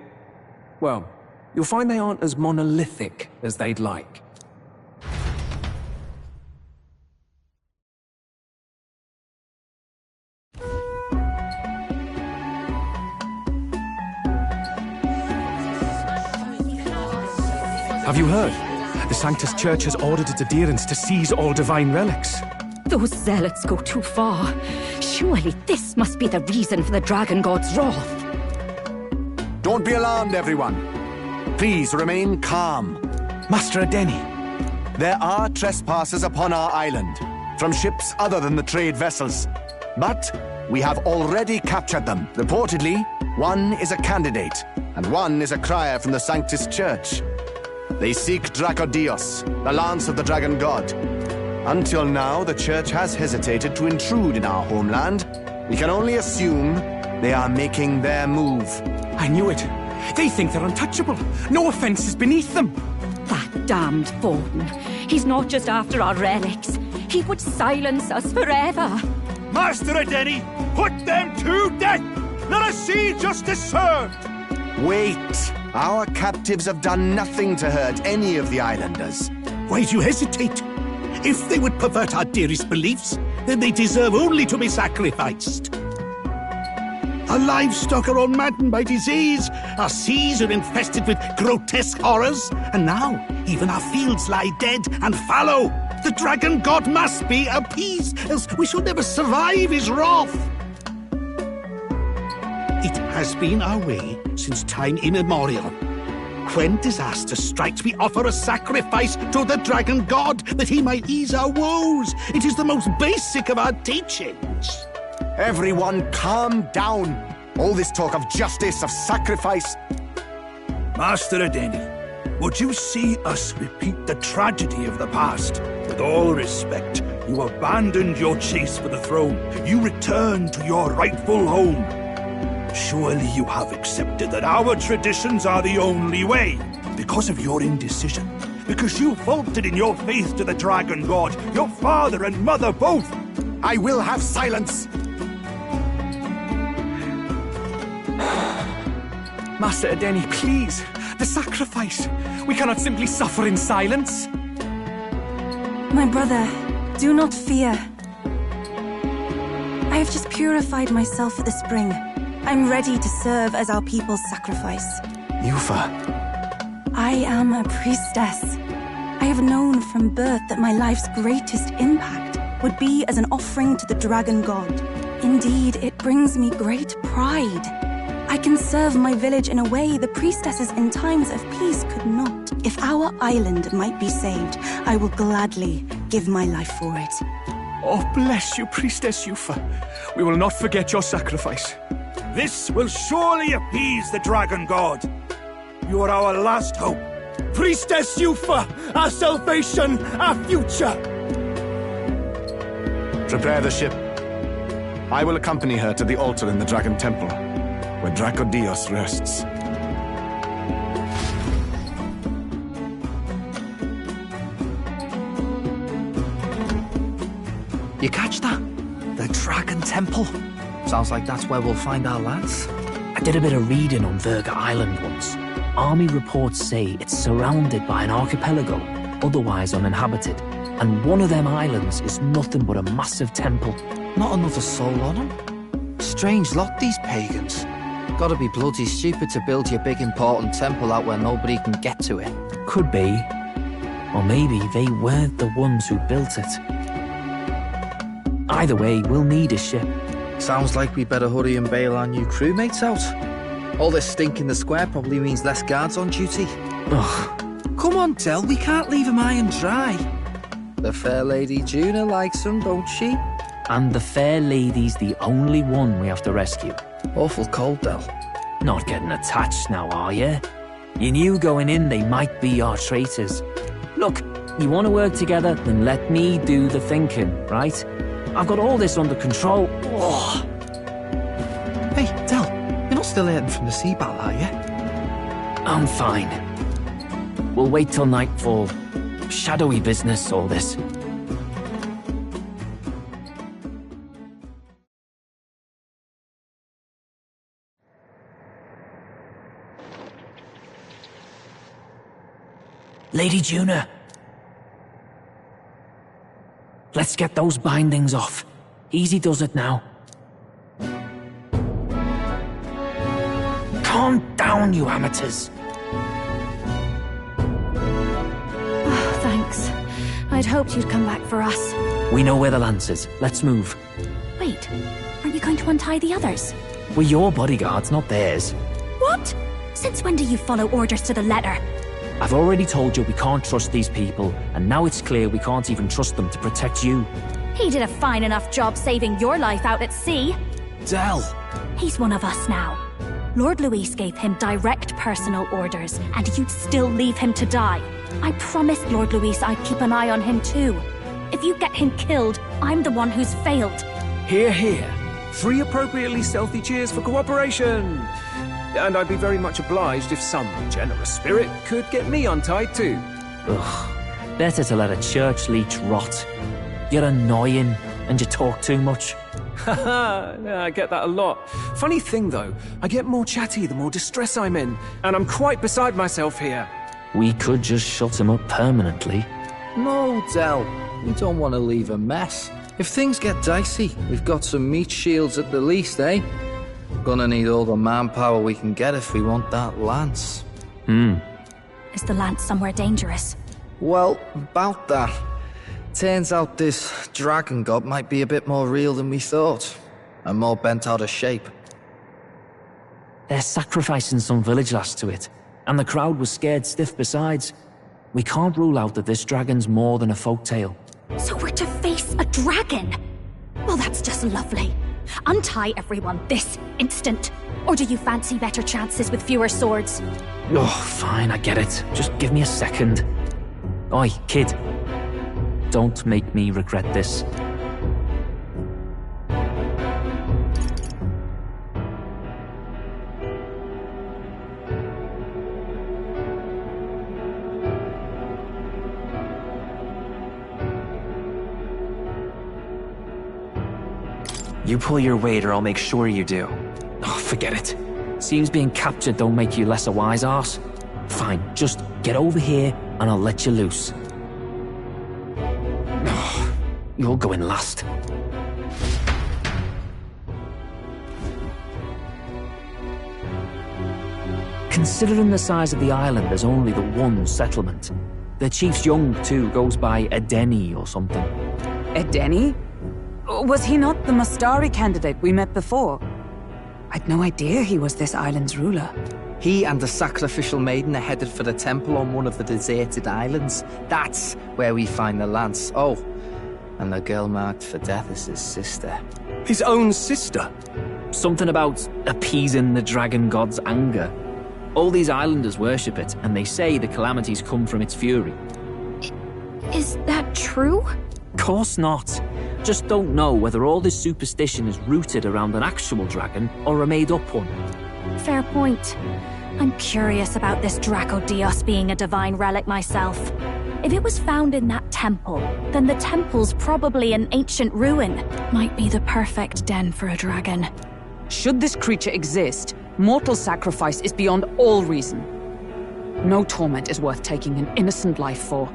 well, you'll find they aren't as monolithic as they'd like. Have you heard? The Sanctus Church has ordered its adherents to seize all divine relics. Those zealots go too far. Surely this must be the reason for the Dragon God's wrath. Don't be alarmed, everyone. Please remain calm. Master Adeni. There are trespassers upon our island, from ships other than the trade vessels. But we have already captured them. Reportedly, one is a candidate, and one is a crier from the Sanctus Church. They seek Dracodios, the lance of the Dragon God. Until now, the Church has hesitated to intrude in our homeland. We can only assume they are making their move. I knew it. They think they're untouchable. No offense is beneath them. That damned Thornton. He's not just after our relics. He would silence us forever. Master Adeni, put them to death! Let us see justice served! Wait! Our captives have done nothing to hurt any of the islanders. Why do you hesitate? If they would pervert our dearest beliefs, then they deserve only to be sacrificed. Our livestock are all maddened by disease, our seas are infested with grotesque horrors, and now even our fields lie dead and fallow. The dragon god must be appeased, else we shall never survive his wrath. It has been our way since time immemorial. When disaster strikes, we offer a sacrifice to the dragon god that he might ease our woes. It is the most basic of our teachings. Everyone calm down. All this talk of justice, of sacrifice. Master Adeni, would you see us repeat the tragedy of the past? With all respect, you abandoned your chase for the throne. You returned to your rightful home. Surely you have accepted that our traditions are the only way. Because of your indecision. Because you faltered in your faith to the dragon god. Your father and mother both. I will have silence. Master Adeni, please. The sacrifice. We cannot simply suffer in silence. My brother, do not fear. I have just purified myself for the spring. I'm ready to serve as our people's sacrifice. Yufa. I am a priestess. I have known from birth that my life's greatest impact would be as an offering to the dragon god. Indeed, it brings me great pride. I can serve my village in a way the priestesses in times of peace could not. If our island might be saved, I will gladly give my life for it. Oh, bless you, Priestess Yufa. We will not forget your sacrifice. This will surely appease the dragon god. You are our last hope. Priestess Yufa, our salvation, our future. Prepare the ship. I will accompany her to the altar in the Dragon Temple, where Dracodios rests. You catch that? The Dragon Temple. Sounds like that's where we'll find our lads. I did a bit of reading on Verga Island once. Army reports say it's surrounded by an archipelago, otherwise uninhabited. And one of them islands is nothing but a massive temple. Not another soul on them. Strange lot, these pagans. Gotta be bloody stupid to build your big important temple out where nobody can get to it. Could be. Or maybe they weren't the ones who built it. Either way, we'll need a ship. Sounds like we better hurry and bail our new crewmates out. All this stink in the square probably means less guards on duty. Ugh. Come on, Del, we can't leave him high and dry. The fair lady Juna likes him, don't she? And the fair lady's the only one we have to rescue. Awful cold, Del. Not getting attached now, are you? You knew going in they might be our traitors. Look, you want to work together, then let me do the thinking, right? I've got all this under control. Oh. Hey, Del, you're not still hurting from the sea battle, are you? I'm fine. We'll wait till nightfall. Shadowy business, all this. Lady Juna. Let's get those bindings off. Easy does it now. Calm down, you amateurs. Oh, thanks. I'd hoped you'd come back for us. We know where the lance is. Let's move. Wait, aren't you going to untie the others? We're your bodyguards, not theirs. What? Since when do you follow orders to the letter? I've already told you we can't trust these people, and now it's clear we can't even trust them to protect you. He did a fine enough job saving your life out at sea. Del! He's one of us now. Lord Luis gave him direct personal orders, and you'd still leave him to die. I promised Lord Luis I'd keep an eye on him too. If you get him killed, I'm the one who's failed. Hear, hear. 3 appropriately stealthy cheers for cooperation. And I'd be very much obliged if some generous spirit could get me untied too. Ugh. Better to let a church leech rot. You're annoying, and you talk too much. Haha, yeah, I get that a lot. Funny thing though, I get more chatty the more distress I'm in, and I'm quite beside myself here. We could just shut him up permanently. No, Del. We don't want to leave a mess. If things get dicey, we've got some meat shields at the least, eh? Gonna need all the manpower we can get if we want that lance. Is the lance somewhere dangerous? Well, about that. Turns out this dragon god might be a bit more real than we thought. And more bent out of shape. They're sacrificing some village lass to it, and the crowd was scared stiff besides. We can't rule out that this dragon's more than a folktale. So we're to face a dragon? Well, that's just lovely. Untie everyone this instant. Or do you fancy better chances with fewer swords? Oh, fine, I get it. Just give me a second. Oi, kid. Don't make me regret this. You pull your weight or I'll make sure you do. Oh, forget it. Seems being captured don't make you less a wise arse. Fine, just get over here and I'll let you loose. Oh, you're going last. Considering the size of the island, there's only the one settlement. The chief's young, too, goes by Edeni or something. Edeni? Was he not the Mastari candidate we met before? I'd no idea he was this island's ruler. He and the sacrificial maiden are headed for the temple on one of the deserted islands. That's where we find the lance. Oh, and the girl marked for death is his sister. His own sister? Something about appeasing the dragon god's anger. All these islanders worship it, and they say the calamities come from its fury. Is that true? Course not. Just don't know whether all this superstition is rooted around an actual dragon or a made-up one. Fair point. I'm curious about this Dracodios being a divine relic myself. If it was found in that temple, then the temple's probably an ancient ruin. Might be the perfect den for a dragon. Should this creature exist, mortal sacrifice is beyond all reason. No torment is worth taking an innocent life for.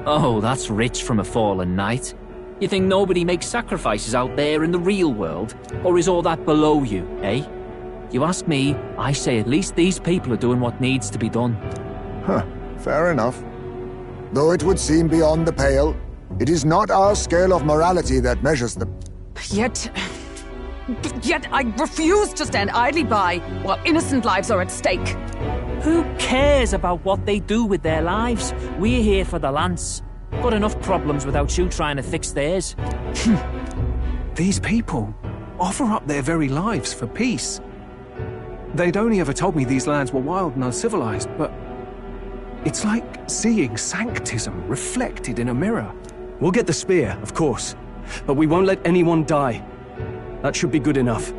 Oh, that's rich from a fallen knight. You think nobody makes sacrifices out there in the real world? Or is all that below you, eh? You ask me, I say at least these people are doing what needs to be done. Huh, fair enough. Though it would seem beyond the pale, it is not our scale of morality that measures them. Yet I refuse to stand idly by while innocent lives are at stake. Who cares about what they do with their lives? We're here for the lance. Got enough problems without you trying to fix theirs. These people offer up their very lives for peace. They'd only ever told me these lands were wild and uncivilized, but it's like seeing sanctism reflected in a mirror. We'll get the spear, of course, but we won't let anyone die. That should be good enough.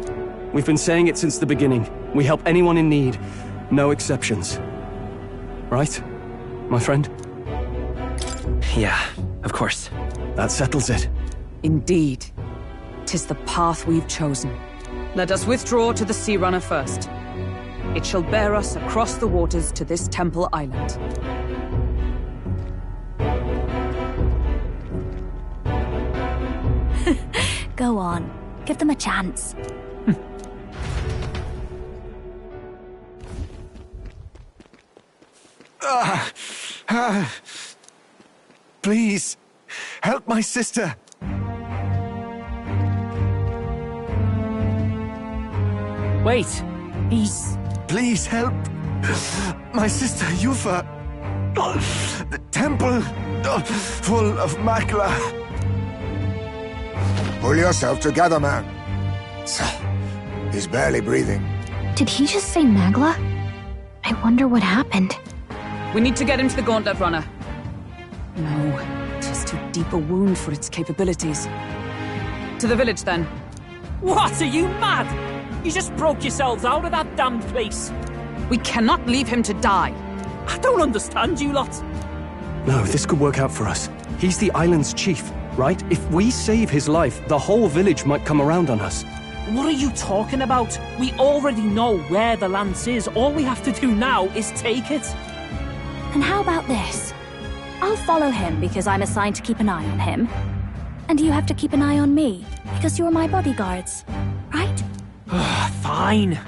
We've been saying it since the beginning. We help anyone in need, no exceptions. Right, my friend? Yeah, of course. That settles it. Indeed. 'Tis the path we've chosen. Let us withdraw to the Sea Runner first. It shall bear us across the waters to this temple island. Go on. Give them a chance. Please, help my sister. Wait, he's... Please help my sister Yufa. The temple full of Makla. Pull yourself together, man. He's barely breathing. Did he just say Magla? I wonder what happened. We need to get him to the Gauntlet Runner. No, tis too deep a wound for its capabilities. To the village, then. What, are you mad? You just broke yourselves out of that damned place. We cannot leave him to die. I don't understand you lot. No, this could work out for us. He's the island's chief. right? If we save his life, the whole village might come around on us. What are you talking about? We already know where the lance is. All we have to do now is take it. And how about this? I'll follow him because I'm assigned to keep an eye on him. And you have to keep an eye on me because you're my bodyguards, right? Fine.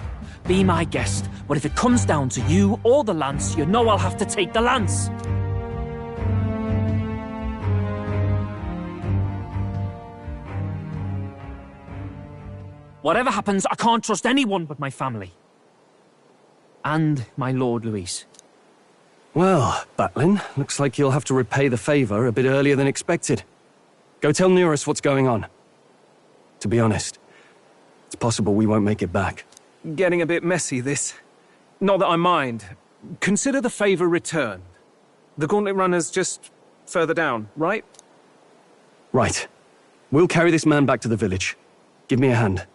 Be my guest. But if it comes down to you or the lance, you know I'll have to take the lance. Whatever happens, I can't trust anyone but my family. And my Lord Luis. Well, Batlin, looks like you'll have to repay the favor a bit earlier than expected. Go tell Nearest what's going on. To be honest, it's possible we won't make it back. Getting a bit messy, this. Not that I mind. Consider the favor returned. The Gauntlet Runner's just further down, right? Right. We'll carry this man back to the village. Give me a hand.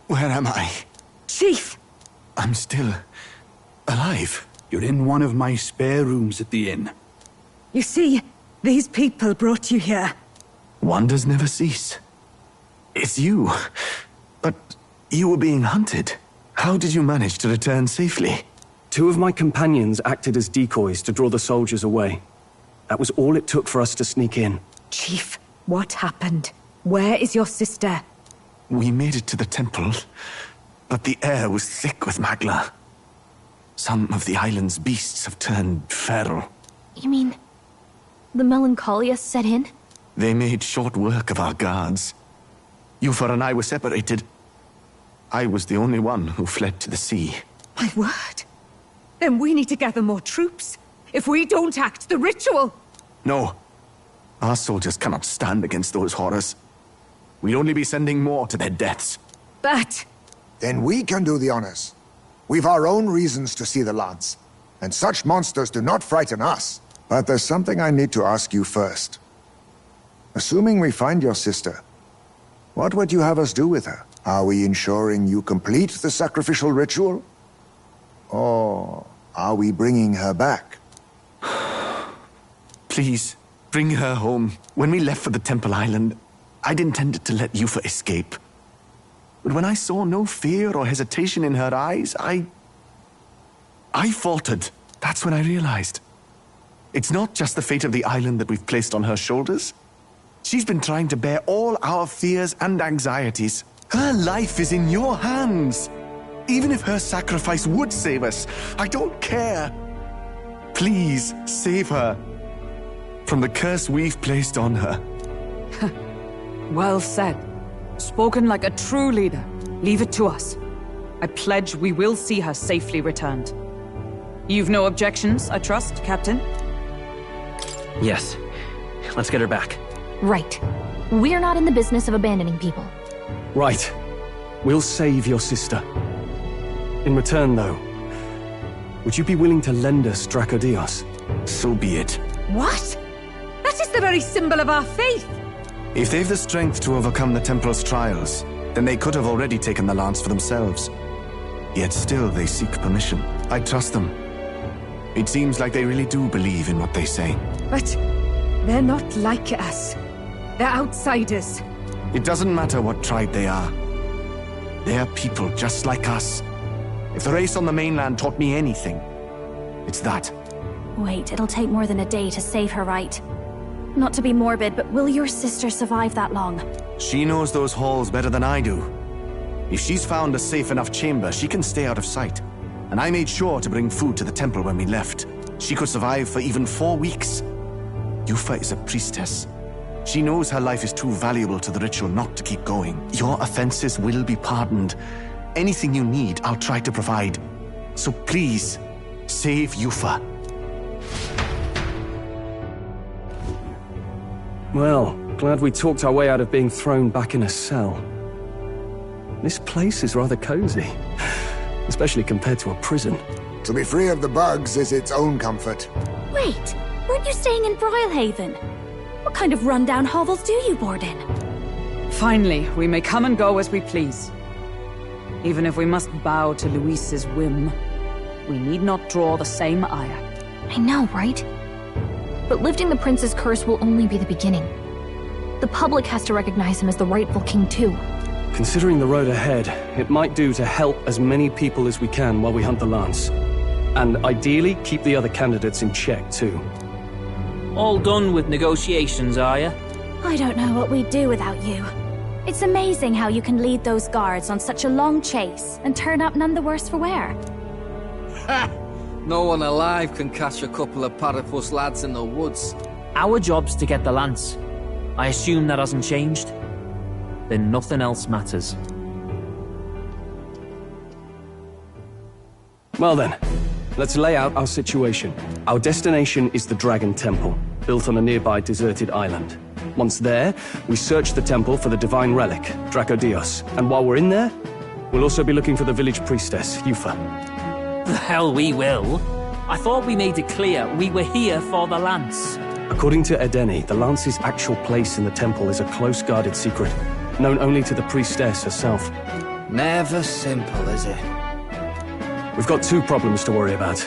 Where am I? Chief! I'm still alive. You're in one of my spare rooms at the inn. You see, these people brought you here. Wonders never cease. It's you. But you were being hunted. How did you manage to return safely? 2 of my companions acted as decoys to draw the soldiers away. That was all it took for us to sneak in. Chief, what happened? Where is your sister? We made it to the temple, but the air was thick with magla. Some of the island's beasts have turned feral. You mean the melancholia set in? They made short work of our guards. Yufa and I were separated. I was the only one who fled to the sea. My word. Then we need to gather more troops. If we don't act, the ritual... No. Our soldiers cannot stand against those horrors. We'd only be sending more to their deaths. But... Then we can do the honors. We've our own reasons to see the lance, and such monsters do not frighten us. But there's something I need to ask you first. Assuming we find your sister, what would you have us do with her? Are we ensuring you complete the sacrificial ritual? Or are we bringing her back? Please, bring her home. When we left for the Temple Island, I'd intended to let Yufa escape. But when I saw no fear or hesitation in her eyes, I faltered. That's when I realized. It's not just the fate of the island that we've placed on her shoulders. She's been trying to bear all our fears and anxieties. Her life is in your hands. Even if her sacrifice would save us, I don't care. Please, save her from the curse we've placed on her. Well said. Spoken like a true leader. Leave it to us. I pledge we will see her safely returned. You've no objections, I trust, Captain? Yes. Let's get her back. Right. We're not in the business of abandoning people. Right. We'll save your sister. In return, though, would you be willing to lend us Dracodios? So be it. What? That is the very symbol of our faith! If they've the strength to overcome the Temple's trials, then they could have already taken the lance for themselves. Yet still they seek permission. I trust them. It seems like they really do believe in what they say. But they're not like us. They're outsiders. It doesn't matter what tribe they are. They're people just like us. If the race on the mainland taught me anything, it's that. Wait, it'll take more than a day to save her, right? Not to be morbid, but will your sister survive that long? She knows those halls better than I do. If she's found a safe enough chamber, she can stay out of sight. And I made sure to bring food to the temple when we left. She could survive for even 4 weeks. Yufa is a priestess. She knows her life is too valuable to the ritual not to keep going. Your offenses will be pardoned. Anything you need, I'll try to provide. So please, save Yufa. Well, glad we talked our way out of being thrown back in a cell. This place is rather cozy, especially compared to a prison. To be free of the bugs is its own comfort. Wait, weren't you staying in Broilhaven? What kind of rundown hovels do you board in? Finally, we may come and go as we please. Even if we must bow to Luis's whim, we need not draw the same ire. I know, right? But lifting the prince's curse will only be the beginning. The public has to recognize him as the rightful king too. Considering the road ahead, it might do to help as many people as we can while we hunt the Lance. And ideally, keep the other candidates in check too. All done with negotiations, are you? I don't know what we'd do without you. It's amazing how you can lead those guards on such a long chase and turn up none the worse for wear. Ha! No one alive can catch a couple of platypus lads in the woods. Our job's to get the Lance. I assume that hasn't changed? Then nothing else matters. Well then, let's lay out our situation. Our destination is the Dragon Temple, built on a nearby deserted island. Once there, we search the temple for the divine relic, Dracodios. And while we're in there, we'll also be looking for the village priestess, Yufa. The hell we will. I thought we made it clear we were here for the Lance. According to Edeni, the Lance's actual place in the temple is a close-guarded secret, known only to the priestess herself. Never simple, is it? We've got two problems to worry about.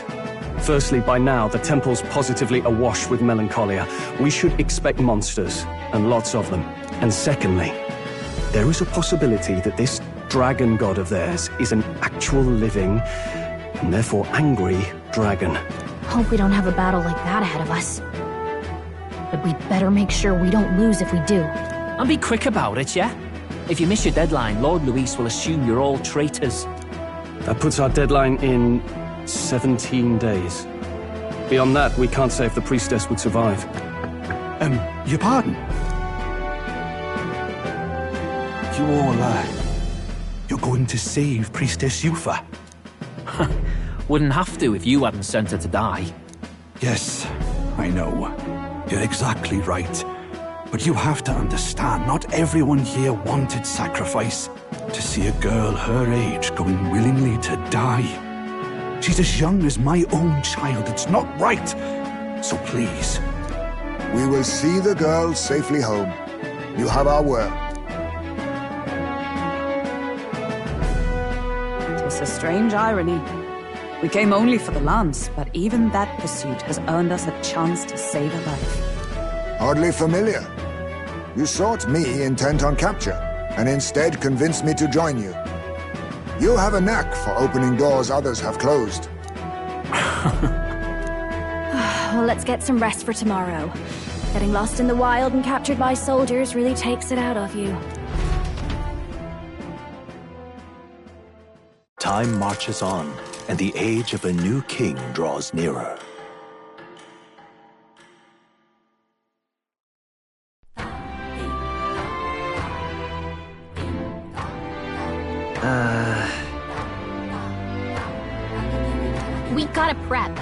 Firstly, by now, the temple's positively awash with melancholia. We should expect monsters, and lots of them. And secondly, there is a possibility that this dragon god of theirs is an actual living, and therefore angry, dragon. Hope we don't have a battle like that ahead of us. But we'd better make sure we don't lose if we do. And be quick about it, yeah? If you miss your deadline, Lord Luis will assume you're all traitors. That puts our deadline in 17 days. Beyond that, we can't say if the priestess would survive. Your pardon? You're going to save Priestess Yufa? Wouldn't have to if you hadn't sent her to die. Yes, I know. You're exactly right. But you have to understand, not everyone here wanted sacrifice. To see a girl her age going willingly to die. She's as young as my own child. It's not right. So please. We will see the girl safely home. You have our word. It's a strange irony. We came only for the Lance, but even that pursuit has earned us a chance to save a life. Hardly familiar. You sought me intent on capture, and instead convinced me to join you. You have a knack for opening doors others have closed. Well, let's get some rest for tomorrow. Getting lost in the wild and captured by soldiers really takes it out of you. Time marches on, and the age of a new king draws nearer. We gotta prep.